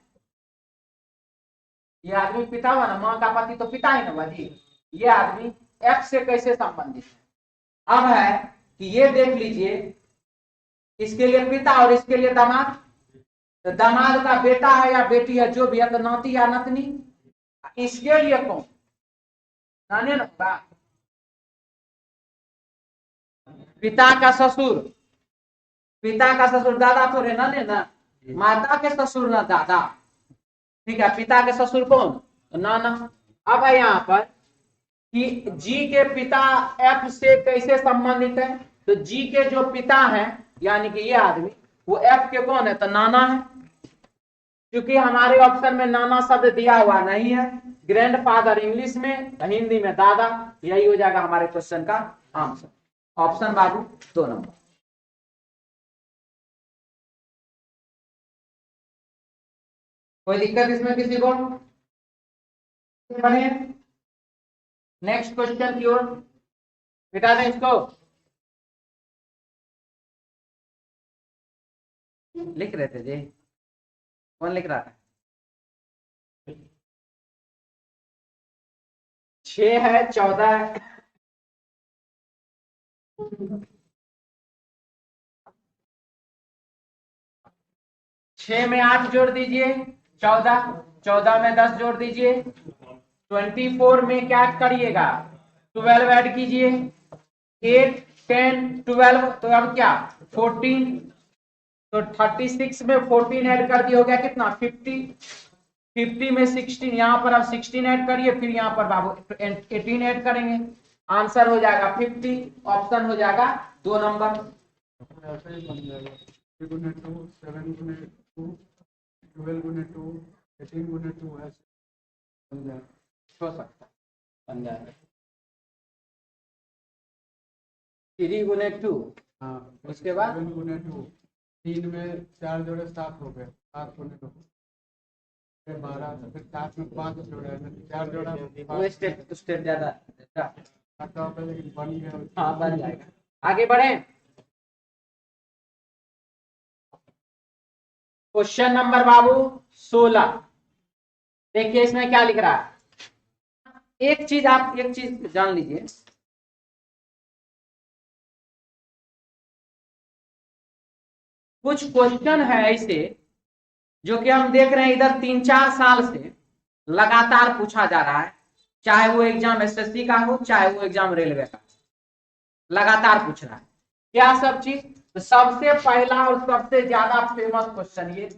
ये आदमी पिता हुआ ना, मां का पति तो पिता ही ना हुआ जी। ये आदमी एफ से कैसे संबंधित है? अब है कि ये देख लीजिए, इसके लिए पिता और इसके लिए दामाद। तो दामाद का बेटा है या बेटी है, जो भी है, तो नाती या नतनी। इसके लिए कौन? नाने ना होगा। पिता का ससुर, पिता का ससुर दादा तो रे नाने ना, माता के ससुर ना दादा। ठीक है, पिता के ससुर कौन? तो नाना। अब है यहाँ पर कि जी के पिता एफ से कैसे संबंधित है? तो जी के जो पिता हैं, यानी कि ये आदमी, वो एफ के कौन है? तो नाना है। क्योंकि हमारे ऑप्शन में नाना शब्द दिया हुआ नहीं है, ग्रैंड फादर इंग्लिश में, हिंदी में दादा। यही हो जाएगा हमारे क्वेश्चन का आंसर। ऑप्शन बाबू 2 नंबर। कोई दिक्कत इसमें किसी को? बढ़िया, नेक्स्ट क्वेश्चन की ओर मिटा दें इसको। लिख रहे थे जी, कौन लिख रहा था? 6 है, 14 है। 6 में 8 जोड़ दीजिए, 14। 14 में 10 जोड़ दीजिए, 24 में क्या करिएगा? 12 ऐड कीजिए, 8 10 12, तो अब क्या 14। तो 36 में 14 ऐड कर दिया, हो गया कितना? 50। 50 में 16, यहाँ पर अब 16 ऐड करिए, फिर यहाँ पर बाबू 18 ऐड करेंगे, आंसर हो जाएगा 50। ऑप्शन हो जाएगा 2 नंबर। ऐसे ही बन जाएगा 3 गुने 2 7 गुने 2 12 गुने 2 18 गुने 2 ऐसे बन जाएगा। हो सकता है, बन जाएगा 3 गुने 2। हाँ, उसके बाद 7 गुने 2, 3 में 4 जोड़े 7 हो गए, 7 गुने 2 फिर 12, फिर 7 में 5 जोड़े, 4 जोड़ा वो स्टेट ज्यादा आता होगा, लेकिन बन गया। हाँ, बन जाएगा। आगे बढ़े, क्वेश्चन नंबर बाबू 16। देखिए इसमें क्या लिख रहा है। एक चीज जान लीजिए, कुछ क्वेश्चन है ऐसे जो कि हम देख रहे हैं इधर 3-4 साल से लगातार पूछा जा रहा है, चाहे वो एग्जाम एसएससी का हो, चाहे वो एग्जाम रेलवे का, लगातार पूछ रहा है। क्या सब चीज? तो सबसे पहला और सबसे ज्यादा फेमस क्वेश्चन ये,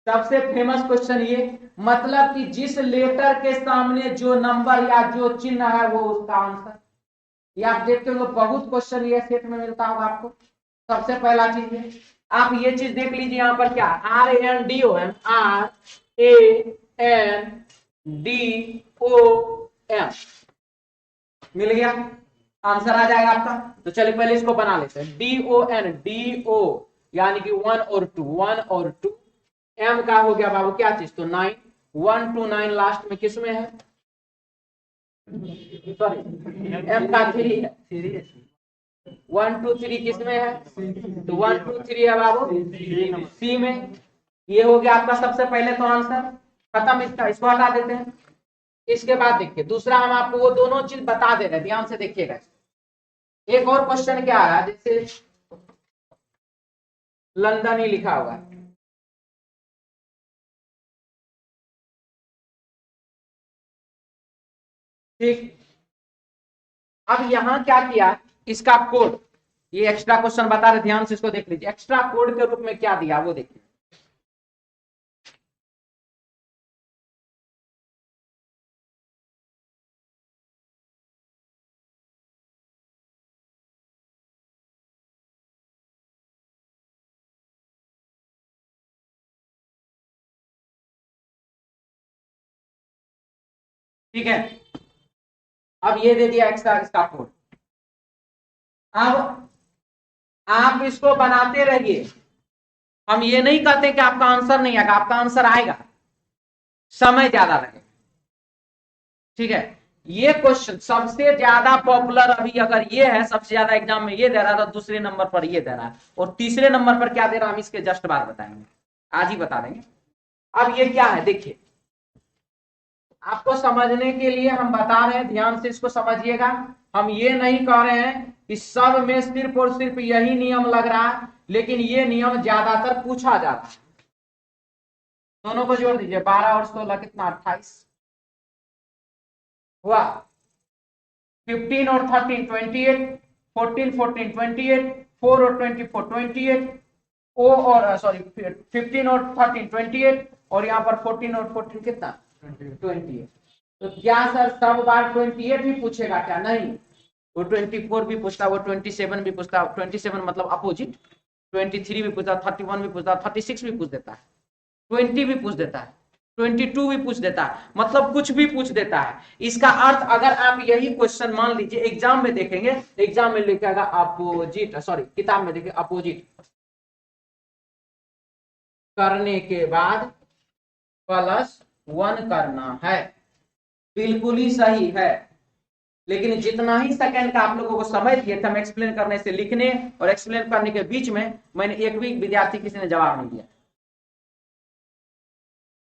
सबसे फेमस क्वेश्चन ये, मतलब कि जिस लेटर के सामने जो नंबर या जो चिन्ह है वो उसका आंसर। ये आप देखते हो, बहुत क्वेश्चन ये सेट में मिलता होगा आपको। सबसे पहला चीज है, आप ये चीज देख लीजिए, यहाँ पर क्या RANDOM, RANDOM मिल गया, आंसर आ जाएगा आपका। तो चलिए पहले इसको बना लेते हैं। DO यानी कि 1 और 2, 1 और 2। M का हो गया बाबू क्या चीज? तो 9, 1 to 9 लास्ट में किस में है? सॉरी, M का 3 है, 1 2 3 किस में है? तो 1 2 3 है बाबू सी में। ये हो गया आपका सबसे पहले तो आंसर खत्म, इसको हटा देते हैं। इसके बाद देखिए दूसरा, हम आपको वो दोनों चीज बता दे रहे हैं, ध्यान से देखिएगा। एक और क्वेश्चन क्या है, जैसे लंदन ही लिखा हुआ है, ठीक। अब यहां क्या किया, इसका कोड ये एक्स्ट्रा क्वेश्चन बता रहे, ध्यान से इसको देख लीजिए। एक्स्ट्रा कोड के रूप में क्या दिया वो देखिए। ठीक है, अब ये दे दिया एक्स्ट्रा इसका कोड। अब आप इसको बनाते रहिए, हम ये नहीं कहते कि आपका आंसर नहीं आएगा, आपका आंसर आएगा, समय ज्यादा लगेगा। ठीक है, ये क्वेश्चन सबसे ज्यादा पॉपुलर अभी अगर ये है, सबसे ज्यादा एग्जाम में ये दे रहा था, दूसरे नंबर पर ये दे रहा है, और तीसरे नंबर पर क्या दे रहा है हम इसके जस्ट बाद बताएंगे, आज ही बता देंगे। अब ये क्या है देखिए, आपको समझने के लिए हम बता रहे हैं, ध्यान से इसको समझिएगा। हम ये नहीं कह रहे हैं कि सब में सिर्फ और सिर्फ यही नियम लग रहा है, लेकिन ये नियम ज्यादातर पूछा जाता है। दोनों को जोड़ दीजिए, 12 और 16 कितना, 28 हुआ। 15 और 13 28, 14 14 28, 4 और 24 28, ओ और सॉरी 15 और 13 28, और यहाँ पर 14 और 14 कितना, 28। तो क्या सर सब बार 28 भी पूछेगा क्या? नहीं, वो 24 भी पूछता, वो 27 भी पूछता, 27 मतलब अपोजिट, 23 भी पूछता, 31 भी पूछता, 36 भी पूछ देता है, 20 भी पूछ देता है, 22 भी पूछ देता है, मतलब कुछ भी पूछ देता है। इसका अर्थ अगर आप यही क्वेश्चन मान लीजिए एग्जाम में देखेंगे, एग्जाम में लिखेगा अपोजिट, सॉरी किताब में देखिए अपोजिट करने के बाद +1 करना है, बिल्कुल ही सही है। लेकिन जितना ही सेकंड का आप लोगों को समय दिए थे हम एक्सप्लेन करने से लेकर और एक्सप्लेन करने के बीच में, मैंने एक भी विद्यार्थी किसी ने जवाब नहीं दिया।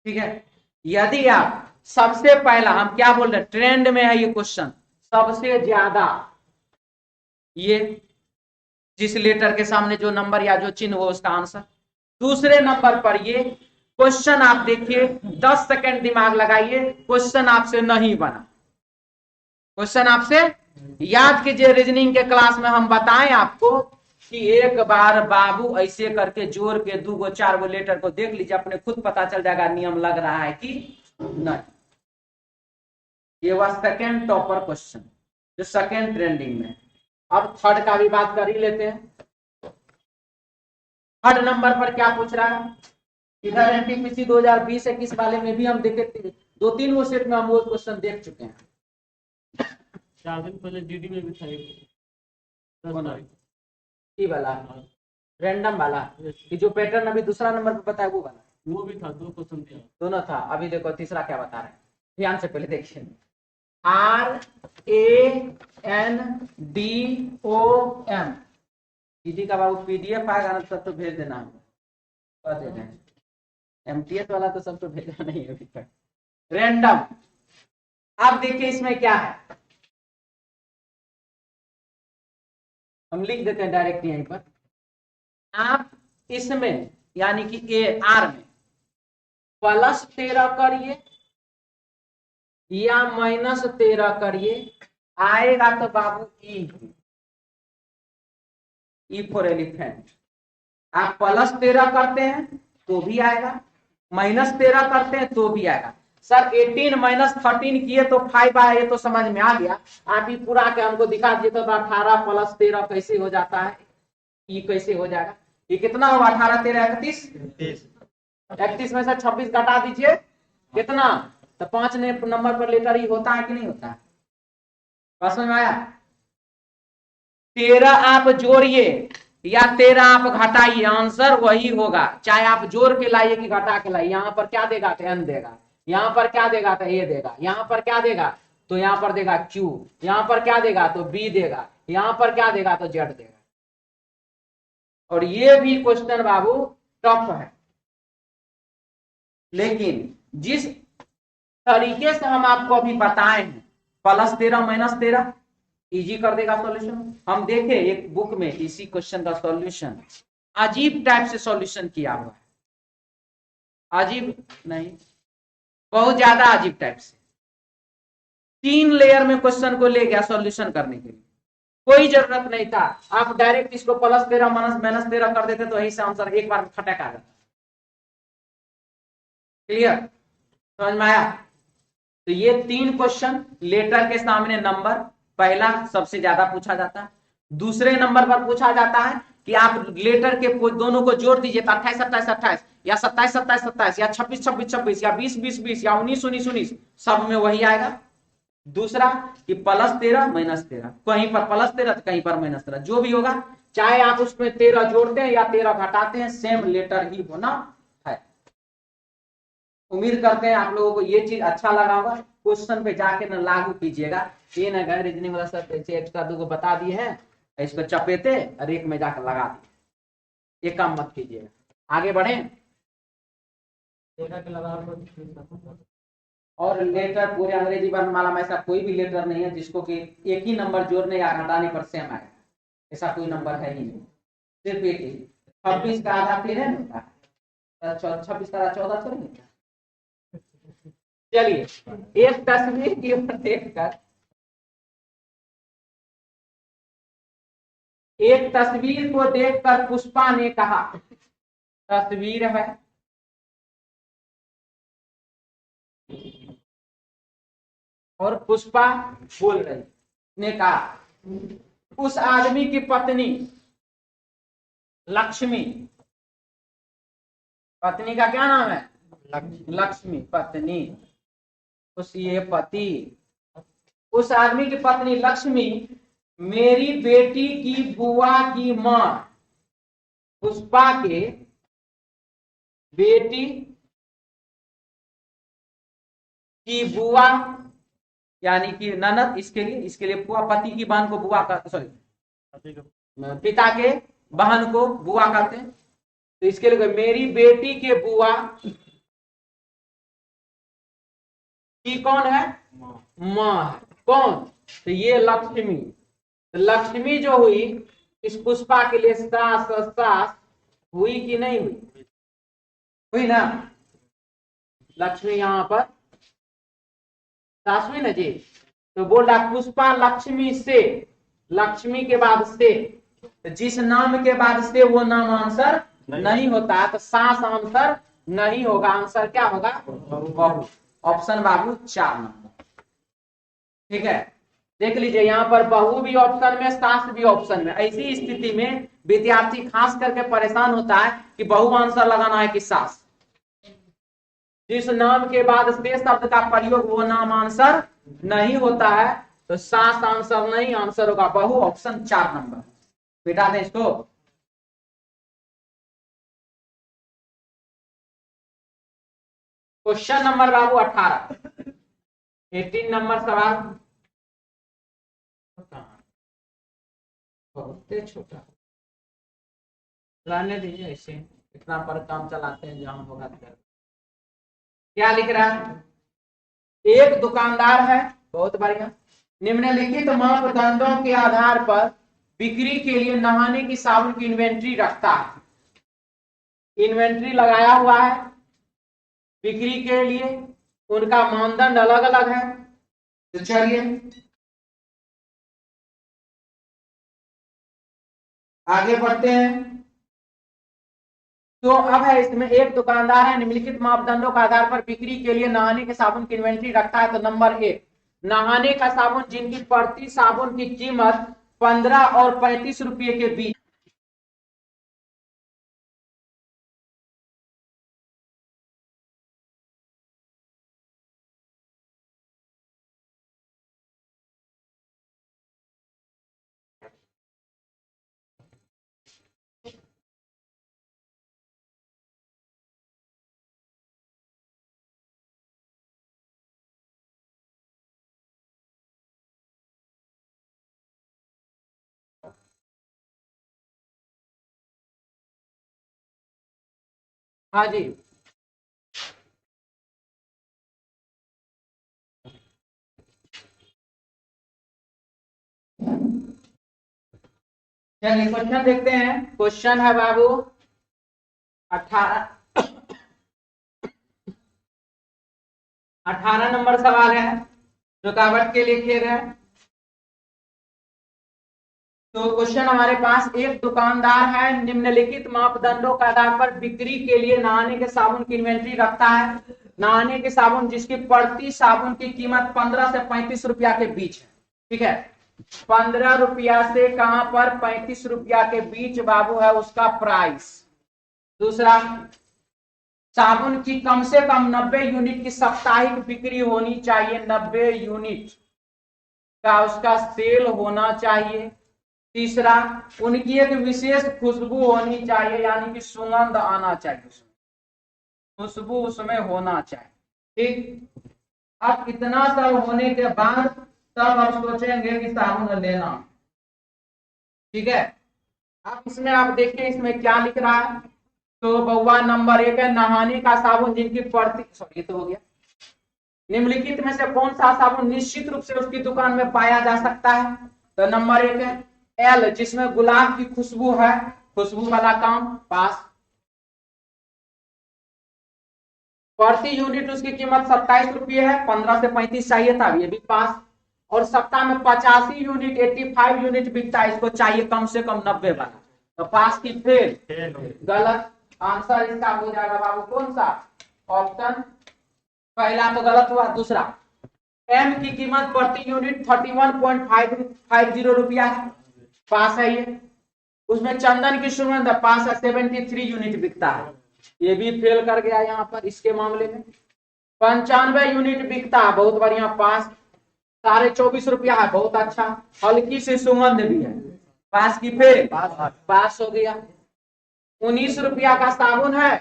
ठीक है, यदि आप सबसे पहला, हम क्या बोल रहे हैं, ट्रेंड में है ये क्वेश्चन सबसे ज्यादा, ये जिस लेटर के सामने जो नंबर या जो चिन्ह हो उसका आंसर। दूसरे नंबर पर ये क्वेश्चन आप देखिए, 10 सेकंड दिमाग लगाइए, क्वेश्चन आपसे नहीं बना, क्वेश्चन आपसे याद कीजिए। रीजनिंग के क्लास में हम बताएं आपको कि एक बार बाबू ऐसे करके जोड़ के 2 गो 4 गो लेटर को देख लीजिए, अपने खुद पता चल जाएगा नियम लग रहा है कि नहीं। ये वह सेकेंड टॉपर क्वेश्चन जो सेकेंड ट्रेंडिंग में। अब थर्ड का भी बात कर ही लेते हैं। थर्ड नंबर पर क्या पूछ रहा है, इधर एनटीपीसी 2020-21 वाले में भी हम देखे, 2-3 वो सेट में हम वो क्वेश्चन देख चुके हैं। 4 दिन पहले डीडी में भी था ये वाला रैंडम वाला, कि जो पैटर्न अभी दूसरा नंबर पे बताया वो वाला, वो भी था, 2 क्वेश्चन था, दोनों था। अभी देखो तीसरा क्या बता रहे हैं, ध्यान से पहले देखिए, RANDOM। दीदी का बाबू PDF आएगा ना सब तो भेज देना, हम दे दें। MTS वाला तो सब तो भेजा नहीं है अभी तक। रैंडम, अब देखिए इसमें क्या है, हम लिख देते हैं डायरेक्ट यहीं पर। आप इसमें यानी कि AR में +13 करिए या -13 करिए, आएगा तो बाबू E फॉर एलिफेंट। आप +13 करते हैं तो भी आएगा, -13 करते हैं तो भी आएगा। सर 18 - 13 किए तो 5 आया, ये तो समझ में आ गया। आप ही पूरा के हमको दिखा दिए तो 18 + 13 कैसे हो जाता है, ये कैसे हो जाएगा, ये कितना होगा, 18 13 31, 31 में से 26 घटा दीजिए, कितना, तो 5 नंबर पर लेटर ही होता है कि नहीं होता है, समझ में आया। 13 आप जोड़िए या 13 आप घटाइए, आंसर वही होगा, चाहे आप जोड़ के लाइए कि घटा के लाइए। यहाँ पर क्या देगा तो N देगा, यहाँ पर क्या देगा तो A देगा, यहाँ पर क्या देगा तो यहाँ पर देगा Q, यहाँ पर क्या देगा तो B देगा, यहाँ पर क्या देगा तो Z देगा। और ये भी क्वेश्चन बाबू टफ है, लेकिन जिस तरीके से हम आपको अभी बताए हैं, +13 - 13 इजी कर देगा सॉल्यूशन। हम देखे एक बुक में इसी क्वेश्चन का सॉल्यूशन, अजीब टाइप से सॉल्यूशन किया हुआ है, अजीब नहीं, बहुत ज्यादा अजीब टाइप से 3 लेयर में क्वेश्चन को ले गया सॉल्यूशन करने के लिए। कोई जरूरत नहीं था। आप डायरेक्ट इसको +13 -13 कर देते तो यही से आंसर एक बार फटक आ जाता। क्लियर, समझ में आया? तो ये 3 क्वेश्चन लेटर के सामने नंबर, पहला सबसे ज्यादा पूछा जाता है। दूसरे नंबर पर पूछा जाता है कि आप लेटर के दोनों को जोड़ दीजिए, 28 28 28 या 27 27 27 या 26 26 26 या 20 20 20 या 19 19 19, सब में वही आएगा। दूसरा कि +13 -13, कहीं पर +13 तो कहीं पर -13, जो भी होगा, चाहे आप उसमें 13 जोड़ते हैं या 13 घटाते हैं, सेम लेटर ही होना है। उम्मीद करते हैं आप लोगों को ये चीज अच्छा लगा होगा। क्वेश्चन पे जाके न लागू कीजिएगा, ये ना गए रीजनिंग वाला सर ऐसे एक्स्ट्रा 2 को बता दिए हैं, इसको चपेटे और एक में जाकर लगा दिए, ये काम मत कीजिएगा। आगे बढ़े। और लेटर पूरे अंग्रेजी वर्णमाला में ऐसा कोई भी लेटर नहीं है जिसको कि एक ही नंबर जोड़ने या घटाने पर सेम आएगा, ऐसा कोई नंबर है ही नहीं, सिर्फ एक ही। 26 का आधा 13 होता है, 26 का आधा 14 थोड़ी होता है। चलिए एक तस्वीर की ओर देखकर, एक तस्वीर को देखकर पुष्पा ने कहा, तस्वीर है और पुष्पा बोल रही, ने कहा उस आदमी की पत्नी लक्ष्मी, पत्नी का क्या नाम है? लक्ष्मी, पत्नी, उस ये पति, उस आदमी की पत्नी लक्ष्मी मेरी बेटी की बुआ की मां पुष्पा के बेटी की बुआ यानी कि ननद, इसके लिए बुआ, पति की बहन को बुआ का, सॉरी पिता के बहन को बुआ कहते हैं, तो इसके लिए मेरी बेटी के बुआ की कौन है? मां है। कौन? तो ये लक्ष्मी। तो लक्ष्मी जो हुई इस पुष्पा के लिए सास हुई कि नहीं हुई? हुई ना। लक्ष्मी यहां पर सास हुई ना जी। तो बोला पुष्पा लक्ष्मी से, लक्ष्मी के बाद से, तो जिस नाम के बाद से वो नाम आंसर नहीं होता, तो सास आंसर नहीं होगा, आंसर क्या होगा? बहू। ऑप्शन बाबू 4 नंबर। ठीक है, देख लीजिए यहाँ पर बहू भी ऑप्शन में, सास भी ऑप्शन में। ऐसी स्थिति में विद्यार्थी खास करके परेशान होता है कि बहू आंसर लगाना है कि सास। जिस नाम के बाद से शब्द का प्रयोग वो नाम आंसर नहीं होता है, तो सास आंसर नहीं, आंसर होगा बहू, ऑप्शन 4 नंबर। बिठा दें इसको। क्वेश्चन नंबर बाबू 18, 18 नंबर सवाल, बहुत छोटा, रहने दीजिए ऐसे, इतना पर काम चलाते हैं, जहां होगा। क्या लिख रहा है? एक दुकानदार है, बहुत बढ़िया, निम्नलिखित मापदंडों के आधार पर बिक्री के लिए नहाने की साबुन की इन्वेंट्री रखता है। इन्वेंट्री लगाया हुआ है बिक्री के लिए, उनका मानदंड अलग अलग है। तो चलिए आगे बढ़ते हैं। तो अब है इसमें, एक दुकानदार है, निम्नलिखित मापदंडों के आधार पर बिक्री के लिए नहाने के साबुन की इन्वेंट्री रखता है। तो नंबर 1, नहाने का साबुन जिनकी प्रति साबुन की कीमत 15 और 35 रुपये के बीच। हाँ जी, चलिए क्वेश्चन देखते हैं। क्वेश्चन है बाबू 18 नंबर सवाल है, रुकावट के लिए खेद है। तो क्वेश्चन हमारे पास, एक दुकानदार है, निम्नलिखित मापदंडों के आधार पर बिक्री के लिए नहाने के साबुन की इन्वेंट्री रखता है। नहाने के साबुन जिसकी प्रति साबुन की कीमत 15 से 35 रुपया के बीच है। ठीक है, 15 रुपया से कहां पर 35 रुपया के बीच बाबू है उसका प्राइस। दूसरा, साबुन की कम से कम 90 यूनिट की साप्ताहिक बिक्री होनी चाहिए, 90 यूनिट का उसका सेल होना चाहिए। तीसरा, उनकी एक विशेष खुशबू होनी चाहिए, यानी कि सुगंध आना चाहिए, खुशबू उसमें होना चाहिए। ठीक, अब इतना सब होने के बाद तब आप सोचेंगे कि साबुन लेना। ठीक है, अब इसमें आप देखिए इसमें क्या लिख रहा है। तो बउआ नंबर 1 है, नहाने का साबुन जिनकी प्रति, सॉरी तो हो गया, निम्नलिखित में से कौन सा साबुन निश्चित रूप से उसकी दुकान में पाया जा सकता है। तो नंबर 1 है एल, जिसमें गुलाब की खुशबू है, खुशबू वाला काम, पास। प्रति यूनिट उसकी कीमत 27 रुपये है, 15 से 35 चाहिए था, ये भी पास। और सप्ताह में 85 यूनिट 85 यूनिट बिकता है, इसको चाहिए कम से कम 90 वाला, तो पास की फेल, गलत। आंसर इसका हो जाएगा बाबू कौन सा, ऑप्शन पहला तो गलत हुआ। दूसरा, एम की कीमत प्रति यूनिट 31.50 रुपया है, पास है ये। उसमें चंदन की सुगंध पास है, 73 यूनिट बिकता है, ये भी फेल कर गया यहाँ पर इसके मामले में। 95 यूनिट बिकता है, बहुत बढ़िया, पास। 24.5 रुपया है, बहुत अच्छा, हल्की सी सुगंध भी है, पास की फेल, पास हो गया। 19 रुपया का साबुन है,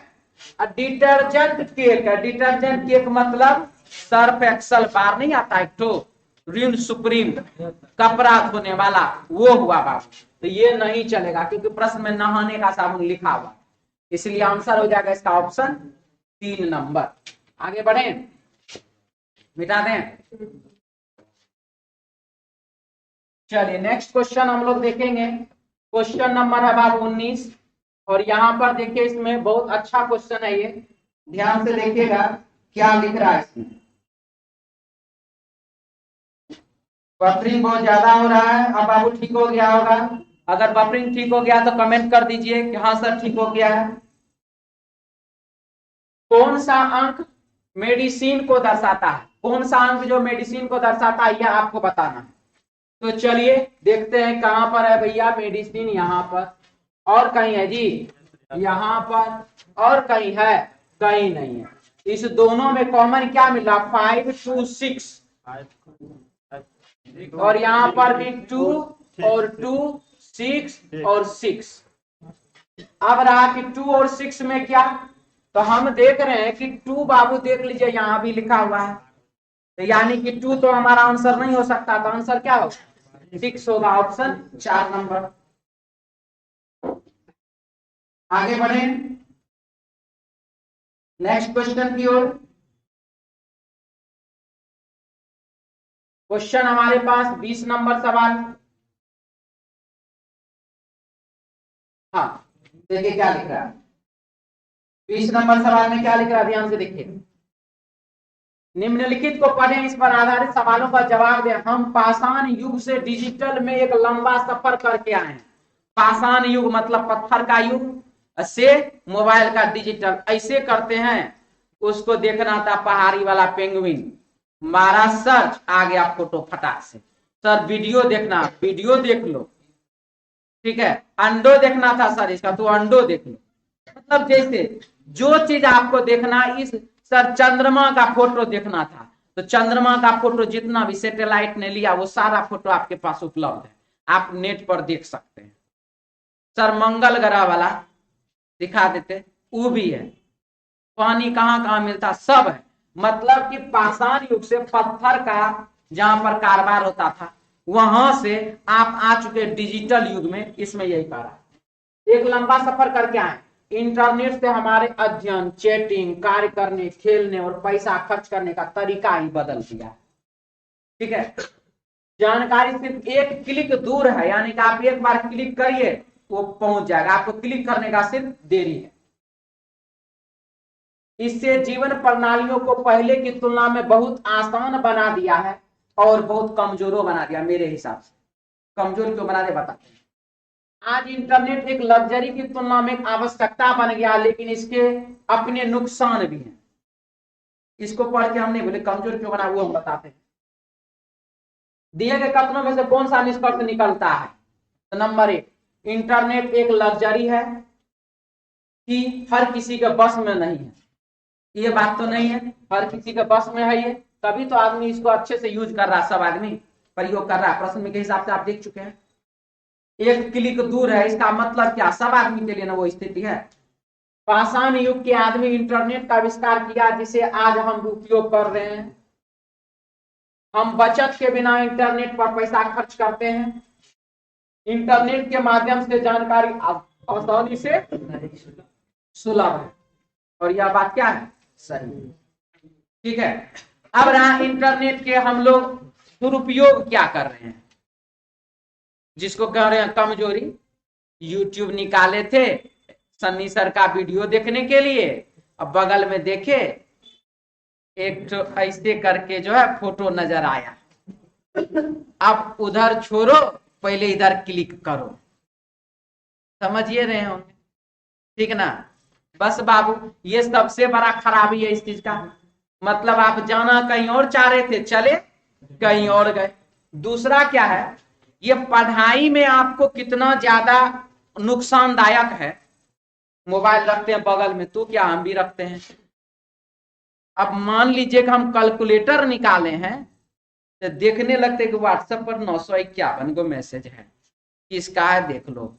डिटर्जेंट केक है, डिटर्जेंट केक मतलब सर्फ एक्सल बार नहीं आता एक तो, रिन सुप्रीम कपड़ा धोने वाला, वो हुआ बाबू, तो ये नहीं चलेगा क्योंकि प्रश्न में नहाने का साबुन लिखा हुआ, इसलिए आंसर हो जाएगा इसका ऑप्शन 3 नंबर। आगे बढ़े, मिटा दें। चलिए नेक्स्ट क्वेश्चन हम लोग देखेंगे, क्वेश्चन नंबर है बाबू 19, और यहां पर देखिए इसमें बहुत अच्छा क्वेश्चन है ये, ध्यान से देखिएगा क्या लिख रहा है इसमें। बफरिंग बहुत ज्यादा हो रहा है, अब बाबू ठीक हो गया होगा, अगर बफरिंग ठीक हो गया तो कमेंट कर दीजिए कि हाँ सर ठीक हो गया है। कौन सा अंक मेडिसिन को दर्शाता है, कौन सा अंक जो मेडिसिन को दर्शाता है यह आपको बताना है। तो चलिए देखते हैं कहां पर है भैया मेडिसिन, यहां पर और कहीं है जी, यहां पर और कहीं है, कहीं नहीं है। इस दोनों में कॉमन क्या मिला, 5 2 6, और यहां पर भी 2 और 2 6 और 6। अब रहा कि 2 और 6 में क्या, तो हम देख रहे हैं कि 2 बाबू देख लीजिए यहां भी लिखा हुआ है, तो यानी कि 2 तो हमारा आंसर नहीं हो सकता, तो आंसर क्या होगा, 6 होगा, ऑप्शन 4 नंबर। आगे बढ़े नेक्स्ट क्वेश्चन की ओर। क्वेश्चन हमारे पास 20 नंबर सवाल, हाँ देखिए क्या लिख रहा है 20 नंबर सवाल में, क्या लिख रहा है ध्यान से देखिए। निम्नलिखित को पढ़ें, इस पर आधारित सवालों का जवाब दें। हम पाषाण युग से डिजिटल में एक लंबा सफर करके आए हैं। पाषाण युग मतलब पत्थर का युग, से मोबाइल का डिजिटल, ऐसे करते हैं। उसको देखना था पहाड़ी वाला पेंगुइन, मारा सर्च, आ गया फोटो फटाक से। सर वीडियो देखना, वीडियो देख लो, ठीक है। अंडो देखना था सर इसका, तो अंडो देख लो। मतलब जैसे जो चीज आपको देखना, इस सर चंद्रमा का फोटो देखना था, तो चंद्रमा का फोटो जितना भी सैटेलाइट ने लिया वो सारा फोटो आपके पास उपलब्ध है, आप नेट पर देख सकते हैं। सर मंगल ग्रह वाला दिखा देते, वो भी है। पानी कहां कहां मिलता, सब है। मतलब कि पाषाण युग से पत्थर का जहां पर कारोबार होता था, वहां से आप आ चुके डिजिटल युग में, इसमें यही कह रहा है। एक लंबा सफर करके आए, इंटरनेट से हमारे अध्ययन, चैटिंग, कार्य करने, खेलने और पैसा खर्च करने का तरीका ही बदल दिया, ठीक है। जानकारी सिर्फ एक क्लिक दूर है, यानी कि आप एक बार क्लिक करिए वो पहुंच जाएगा, आपको क्लिक करने का सिर्फ देरी है। इससे जीवन प्रणालियों को पहले की तुलना में बहुत आसान बना दिया है और बहुत कमजोरों बना दिया मेरे हिसाब से। कमजोर क्यों बना दे बताते हैं। आज इंटरनेट एक लग्जरी की तुलना में एक आवश्यकता बन गया, लेकिन इसके अपने नुकसान भी हैं। इसको पढ़ के हम नहीं बोले कमजोर क्यों बना, वो हम बताते हैं। दिए गए कथनों में से कौन सा निष्कर्ष निकलता है? तो नंबर 1, इंटरनेट एक लग्जरी है कि हर किसी के बस में नहीं है। ये बात तो नहीं है, हर किसी के बस में है ये, तभी तो आदमी इसको अच्छे से यूज कर रहा है, सब आदमी प्रयोग कर रहा है। प्रश्न में के हिसाब से आप देख चुके हैं, एक क्लिक दूर है, इसका मतलब क्या? सब आदमी के लिए ना वो स्थिति है। पाषाण युग के आदमी इंटरनेट का आविष्कार किया, जिसे आज हम उपयोग कर रहे हैं। हम बचत के बिना इंटरनेट पर पैसा खर्च करते हैं। इंटरनेट के माध्यम से जानकारी आसानी से सुलभ है, और यह बात क्या है? सही। ठीक है, अब रहा इंटरनेट के हम लोग दुरुपयोग क्या कर रहे हैं, जिसको कह रहे हैं कमजोरी। यूट्यूब निकाले थे सन्नी सर का वीडियो देखने के लिए, अब बगल में देखे एक तो ऐसे करके जो है फोटो नजर आया, अब उधर छोड़ो, पहले इधर क्लिक करो। समझिए रहे होंगे, ठीक ना? बस बाबू, ये सबसे बड़ा खराबी है इस चीज का। मतलब आप जाना कहीं और चाह रहे थे, चले कहीं और गए। दूसरा क्या है, ये पढ़ाई में आपको कितना ज्यादा नुकसानदायक है। मोबाइल रखते हैं बगल में, तो क्या हम भी रखते हैं। अब मान लीजिए कि हम कैलकुलेटर निकाले हैं, तो देखने लगते कि व्हाट्सएप पर 951 को मैसेज है, किसका है देख लो।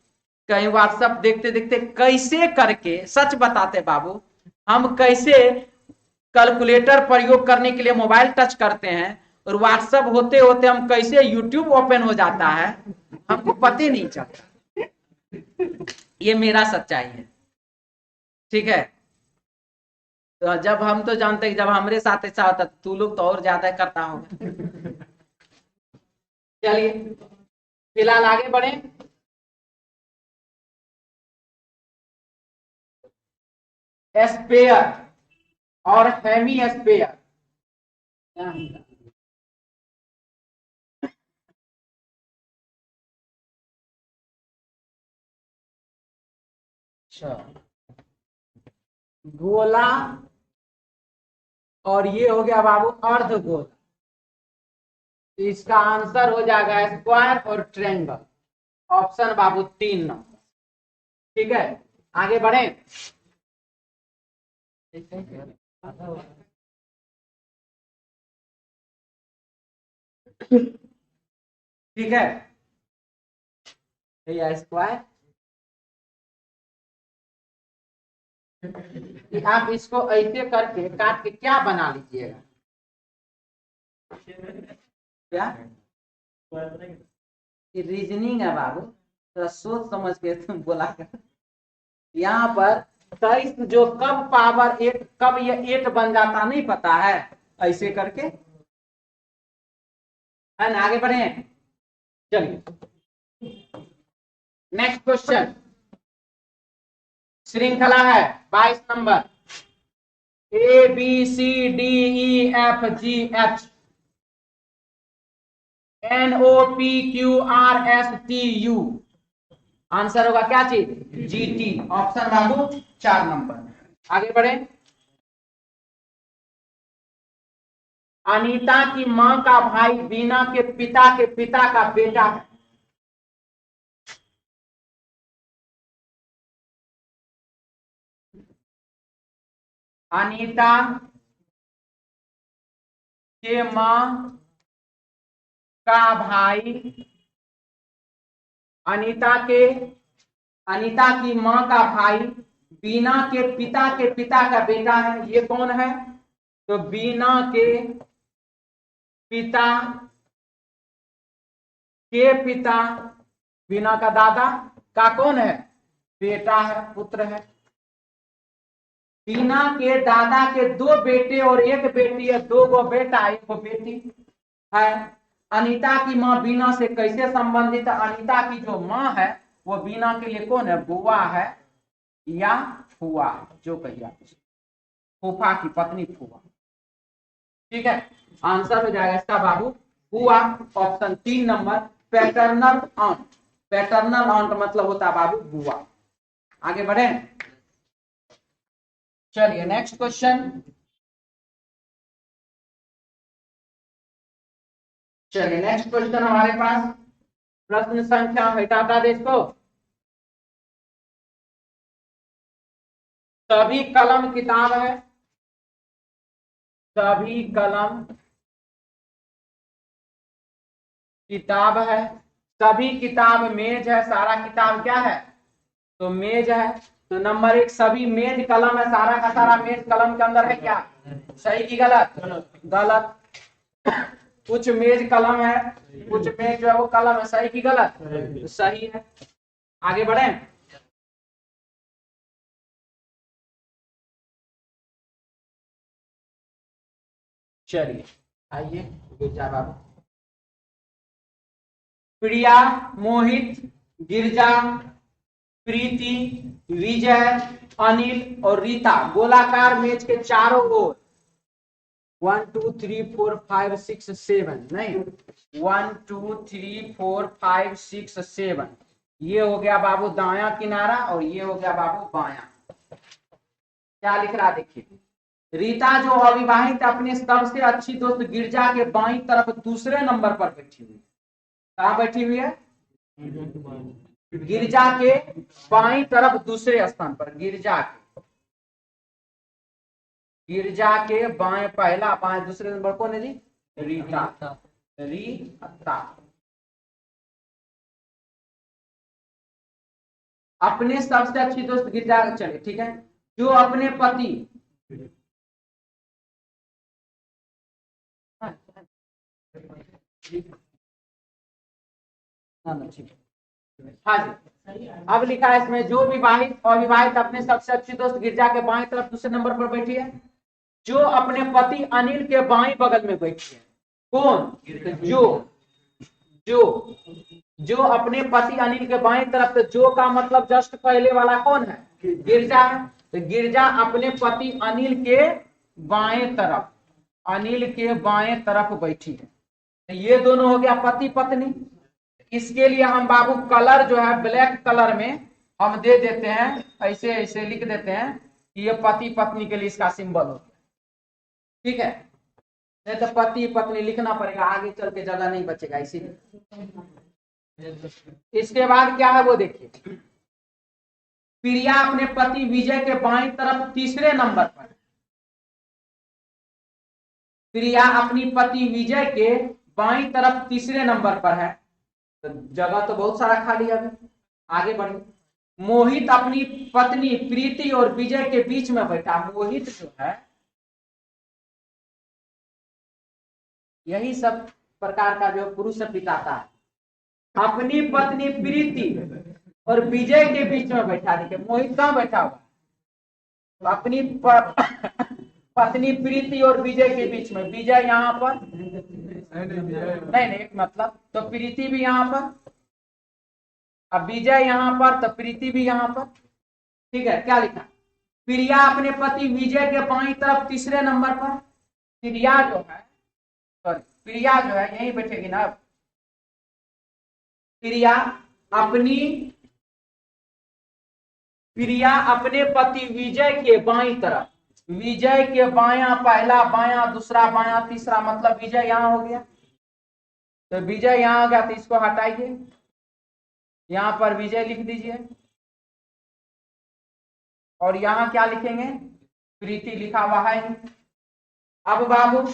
कहीं व्हाट्सएप देखते देखते कैसे करके, सच बताते बाबू, हम कैसे कैलकुलेटर प्रयोग करने के लिए मोबाइल टच करते हैं, और व्हाट्सएप होते होते हम कैसे यूट्यूब ओपन हो जाता है, हमको पता ही नहीं चलता। ये मेरा सच्चाई है, ठीक है। तो जब हम तो जानते हैं, जब हमारे साथ ऐसा होता, तू लोग तो और ज्यादा करता होगा। चलिए फिलहाल आगे बढ़े। स्पेयर और हेमी स्पेयर, गोला और ये हो गया बाबू अर्धगोला। इसका आंसर हो जाएगा स्क्वायर और ट्रायंगल, ऑप्शन बाबू 3 नंबर। ठीक है, आगे बढ़े। ठीक है, स्क्वायर, आप इसको ऐसे करके काट के क्या बना लीजिएगा, क्या रीजनिंग है बाबू, तो सोच समझ के तुम बोला कर। यहाँ पर 23 जो कब पावर 8, कब ये 8 बन जाता नहीं पता है, ऐसे करके है ना। आगे बढ़े, चलिए नेक्स्ट क्वेश्चन। श्रृंखला है 22 नंबर, ABCDEFGH NOPQRSTU, आंसर होगा क्या चीज? GT, ऑप्शन बाबू 4 नंबर। आगे बढ़े। अनीता की मां का भाई बीना के पिता का बेटा है। अनीता के मां का भाई, अनीता की मां का भाई बीना के पिता का बेटा है। ये कौन है? तो बीना के पिता बीना का दादा का कौन है? बेटा है, पुत्र है। बीना के दादा के 2 बेटे और 1 बेटी है, 2 गो बेटा 1 गो बेटी है। अनीता की मां बीना से कैसे संबंधित है? अनीता की जो मां है वो बीना के लिए कौन है? बुआ है या फुआ, जो कहिए आप, फूफा की पत्नी फुआ। ठीक है, आंसर हो जाएगा इसका बाबू फुआ, ऑप्शन 3 नंबर। पैटर्नल ऑन्ट। पैटर्नल ऑन्ट मतलब होता है बाबू बुआ। आगे बढ़े, चलिए नेक्स्ट क्वेश्चन। चलिए नेक्स्ट क्वेश्चन हमारे पास प्रश्न संख्या, हटाता दे इसको। सभी कलम किताब है, सभी कलम किताब है, सभी किताब मेज है, सारा किताब क्या है तो मेज है। तो नंबर 1 सभी मेज कलम है, सारा का सारा मेज कलम के अंदर है क्या, सही की गलत, गलत। कुछ मेज कलम है, कुछ मेज जो है वो कलम है, सही की गलत, तो सही है। आगे बढ़े, चलिए आइए गिरजा बाबू। प्रिया, मोहित, गिरजा, प्रीति, विजय, अनिल और रीता गोलाकार मेज के चारों ओर 1 2 3 4 5 6 7 नहीं 1 2 3 4 5 6 7, ये हो गया बाबू दायां किनारा और ये हो गया बाबू बायां। क्या लिख रहा देखिए, रीता जो अविवाहित अपने सबसे अच्छी दोस्त गिरजा के बाईं तरफ दूसरे नंबर पर बैठी हुई। कहाँ बैठी हुई है, गिरजा के बाईं तरफ दूसरे स्थान पर। गिरजा के बाएं पहला, बाएं दूसरे नंबर कौन है जी, रीता। रीता अपने सबसे अच्छी दोस्त गिरजा, चले ठीक है, जो अपने पति हाँ जी, अब लिखा है इसमें जो विवाहित अविवाहित अपने सबसे अच्छी दोस्त गिरजा के बाएं तरफ दूसरे नंबर पर बैठी है, जो अपने पति अनिल के बाएं बगल में बैठी है। कौन, जो अपने पति अनिल के बाएं तरफ, तो जो का मतलब जस्ट पहले वाला कौन है, गिरजा है। तो गिरजा अपने पति अनिल के बाएं तरफ, अनिल के बाएं तरफ बैठी है। तो ये दोनों हो गया पति पत्नी। इसके लिए हम बाबू कलर जो है ब्लैक कलर में हम दे देते हैं, ऐसे ऐसे लिख देते हैं कि ये पति पत्नी के लिए इसका सिंबल हो गया, ठीक है। नहीं तो पति पत्नी लिखना पड़ेगा, आगे चल के जगह नहीं बचेगा, इसीलिए। इसके बाद क्या है वो देखिए, प्रिया अपने पति विजय के बाईं तरफ तीसरे नंबर पर, प्रिया अपनी पति विजय के बाईं तरफ तीसरे नंबर पर है। तो जगह तो बहुत सारा खाली है अभी, आगे बढ़िए। मोहित अपनी पत्नी प्रीति और विजय के बीच में बैठा। मोहित जो है यही सब प्रकार का जो पुरुष पिताता है, अपनी पत्नी प्रीति और विजय के बीच में बैठा। देखिए मोहित कहाँ बैठा हुआ, तो अपनी पत्नी प्रीति और विजय के बीच में, विजय यहाँ पर नहीं एक मतलब, तो प्रीति भी यहाँ पर, अब विजय यहाँ पर तो प्रीति भी यहाँ पर, ठीक है। क्या लिखा, प्रिया अपने पति विजय के बाईं तरफ तीसरे नंबर पर, प्रिया जो है यहीं बैठेगी ना। प्रिया अपने पति विजय के बाईं तरफ, विजय के बायां पहला, बायां दूसरा, बायां तीसरा, मतलब विजय यहां हो गया। तो विजय यहां आ गया, तो इसको हटाइए, यहां पर विजय लिख दीजिए और यहां क्या लिखेंगे, प्रीति लिखा हुआ है। अब बाबू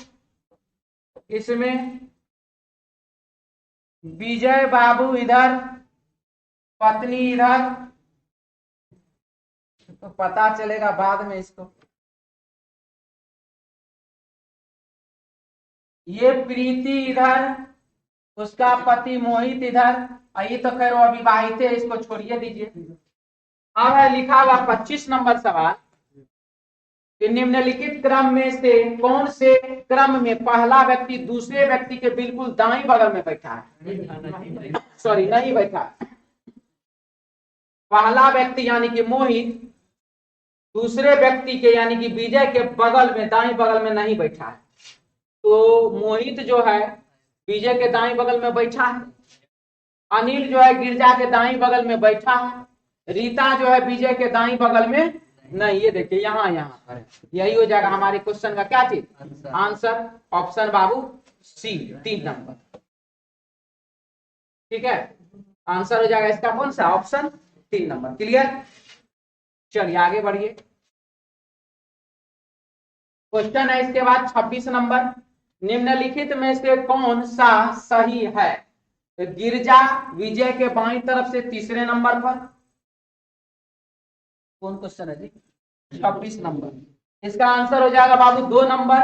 इसमें विजय बाबू इधर, पत्नी इधर, तो पता चलेगा बाद में इसको। ये प्रीति इधर, उसका पति मोहित इधर, ये तो खैर अविवाहित है, इसको छोड़िए दीजिए। अब है लिखा हुआ 25 नंबर सवाल कि निम्नलिखित क्रम में से कौन से क्रम में पहला व्यक्ति दूसरे व्यक्ति के बिल्कुल दाईं बगल में बैठा है, सॉरी नहीं बैठा। पहला व्यक्ति यानी कि मोहित दूसरे व्यक्ति के यानी कि विजय के बगल में, दाईं बगल में नहीं बैठा है। तो मोहित जो है विजय के दाईं बगल में बैठा है, अनिल जो है गिरजा के दाईं बगल में बैठा है, रीता जो है विजय के दाईं बगल में नहीं। ये देखिए यहाँ पर है। यही हो जाएगा हमारे क्वेश्चन का क्या चीज, आंसर ऑप्शन बाबू सी 3 नंबर। ठीक है, आंसर हो जाएगा इसका कौन सा, ऑप्शन 3 नंबर। क्लियर, चलिए आगे बढ़िए। क्वेश्चन है इसके बाद 26 नंबर, निम्नलिखित में से कौन सा सही है। गिरजा विजय के बाईं तरफ से तीसरे नंबर पर, कौन क्वेश्चन है जी, 26 नंबर। इसका आंसर हो जाएगा बाबू 2 नंबर।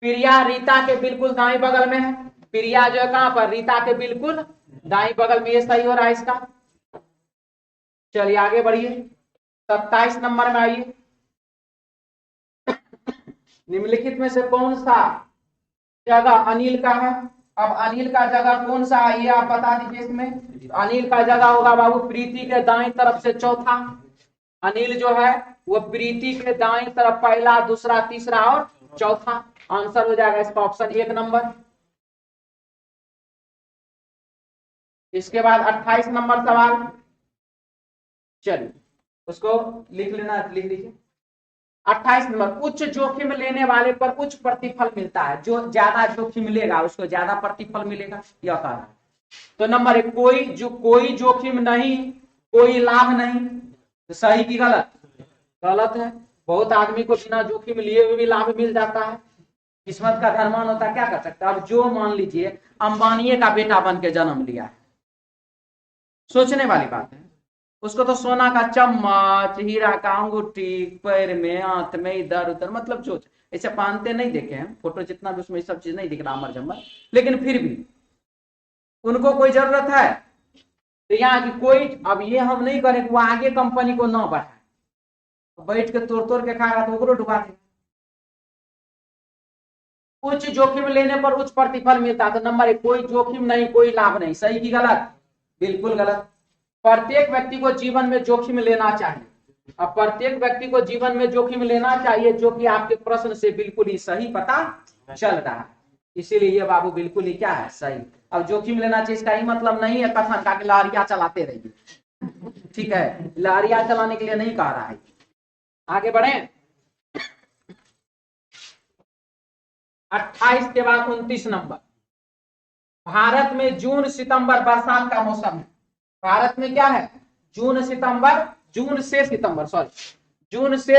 प्रिया रीता के बिल्कुल दाएं बगल में है, प्रिया जो है कहां पर, रीता के बिल्कुल दाएं बगल में, ये सही हो रहा है इसका। चलिए आगे बढ़िए, 27 नंबर में आइए। निम्नलिखित में से कौन सा जगह अनिल का है। अब अनिल का जगह कौन सा है ये आप बता दीजिए। इसमें अनिल का जगह होगा बाबू प्रीति के दाएं तरफ से चौथा। अनिल जो है वो प्रीति के दाएं तरफ पहला, दूसरा, तीसरा और चौथा। आंसर हो जाएगा इसका ऑप्शन 1 नंबर। इसके बाद 28 नंबर सवाल, चलिए उसको लिख लेना, लिख लीजिए। 28 नंबर, उच्च जोखिम लेने वाले पर उच्च प्रतिफल मिलता है। जो ज्यादा जोखिम लेगा उसको ज्यादा प्रतिफल मिलेगा, यह कहा है। तो नंबर 1, कोई जोखिम नहीं, कोई लाभ नहीं। तो सही की गलत, गलत है। बहुत आदमी को बिना जोखिम लिए हुए भी लाभ मिल जाता है, किस्मत का धर्मान होता है, क्या कर सकता है। अब जो मान लीजिए अंबानी का बेटा बन के जन्म लिया है, सोचने वाली बात है, उसको तो सोना का चम्मच, हीरा का अंगूठी, पैर में, हाथ में, इधर उधर, मतलब जो ऐसे पहनते नहीं देखे हैं, फोटो जितना भी उसमें सब चीज नहीं दिख रहा अमर जमर, लेकिन फिर भी उनको कोई जरूरत है। तो यहाँ की कोई, अब ये हम नहीं करें कि वो आगे कंपनी को ना बढ़ाए, बैठ के तोड़ तोड़ के खाएगा तो ओकरो डुबा देगा। उच्च जोखिम लेने पर उच्च प्रतिफल मिलता है। तो नंबर 1, कोई जोखिम नहीं, कोई लाभ नहीं। सही की गलत, बिल्कुल गलत। प्रत्येक व्यक्ति को जीवन में जोखिम लेना चाहिए। अब प्रत्येक व्यक्ति को जीवन में जोखिम लेना चाहिए, जो कि आपके प्रश्न से बिल्कुल ही सही पता चल रहा है। इसीलिए ये बाबू बिल्कुल ही क्या है, सही। अब जोखिम लेना चाहिए इसका ही मतलब नहीं है कथन का कि लारिया चलाते रहिए, ठीक है, लारिया चलाने के लिए नहीं कह रहा है। आगे बढ़े, 28 के बाद 29 नंबर, भारत में जून सितंबर बरसात का मौसम है। भारत में क्या है, जून से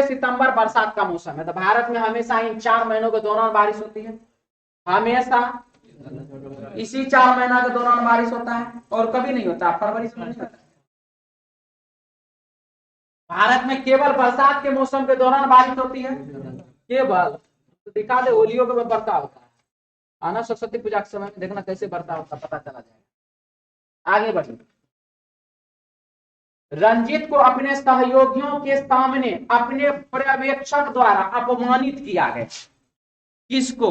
सितंबर बरसात का मौसम है। तो भारत में हमेशा इन 4 महीनों के दौरान बारिश होती है, हमेशा इसी 4 महीना के दौरान बारिश होता है, और कभी नहीं होता, फरवरी से नहीं होता। भारत में केवल बरसात के मौसम के दौरान बारिश होती है, केवल। तो दिखा दे, होलियों के बरसा होता है, आना सरस्वती पूजा के समय में देखना कैसे बरसा होता, पता चला जाएगा। आगे बढ़िए, रंजीत को अपने सहयोगियों के सामने अपने पर्यवेक्षक द्वारा अपमानित किया गया। किसको,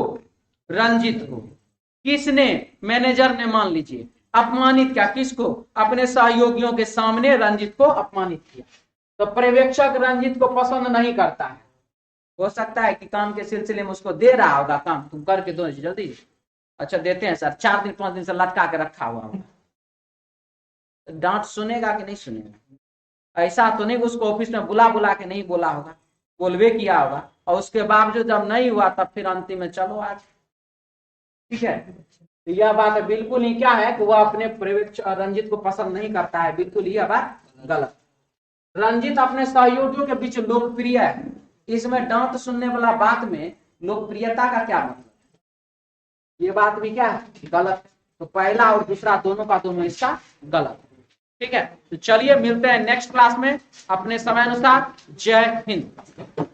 रंजीत को। किसने, मैनेजर ने मान लीजिए अपमानित किया, किसको, अपने सहयोगियों के सामने रंजीत को अपमानित किया। तो पर्यवेक्षक रंजीत को पसंद नहीं करता है। हो सकता है कि काम के सिलसिले में उसको दे रहा होगा काम, तुम करके दो जल्दी, अच्छा देते हैं सर, 4 दिन 5 दिन से लटका के रखा हुआ होगा। डांट सुनेगा कि नहीं सुनेगा, ऐसा तो नहीं उसको ऑफिस में बुला के नहीं बोला होगा, बोलवे किया होगा, और उसके बावजूद जब नहीं हुआ तब फिर अंतिम में चलो आज, ठीक है। तो यह बात बिल्कुल ही क्या है कि वह अपने पर्यवेक्षक रंजीत को पसंद नहीं करता है, बिल्कुल यह बात गलत। रंजीत अपने सहयोगियों के बीच लोकप्रिय है। इसमें डांट सुनने वाला बात में लोकप्रियता का क्या मतलब, ये बात भी क्या है, गलत। तो पहला और दूसरा दोनों का दोनों इसका गलत, ठीक है। तो चलिए मिलते हैं नेक्स्ट क्लास में अपने समय अनुसार। जय हिंद।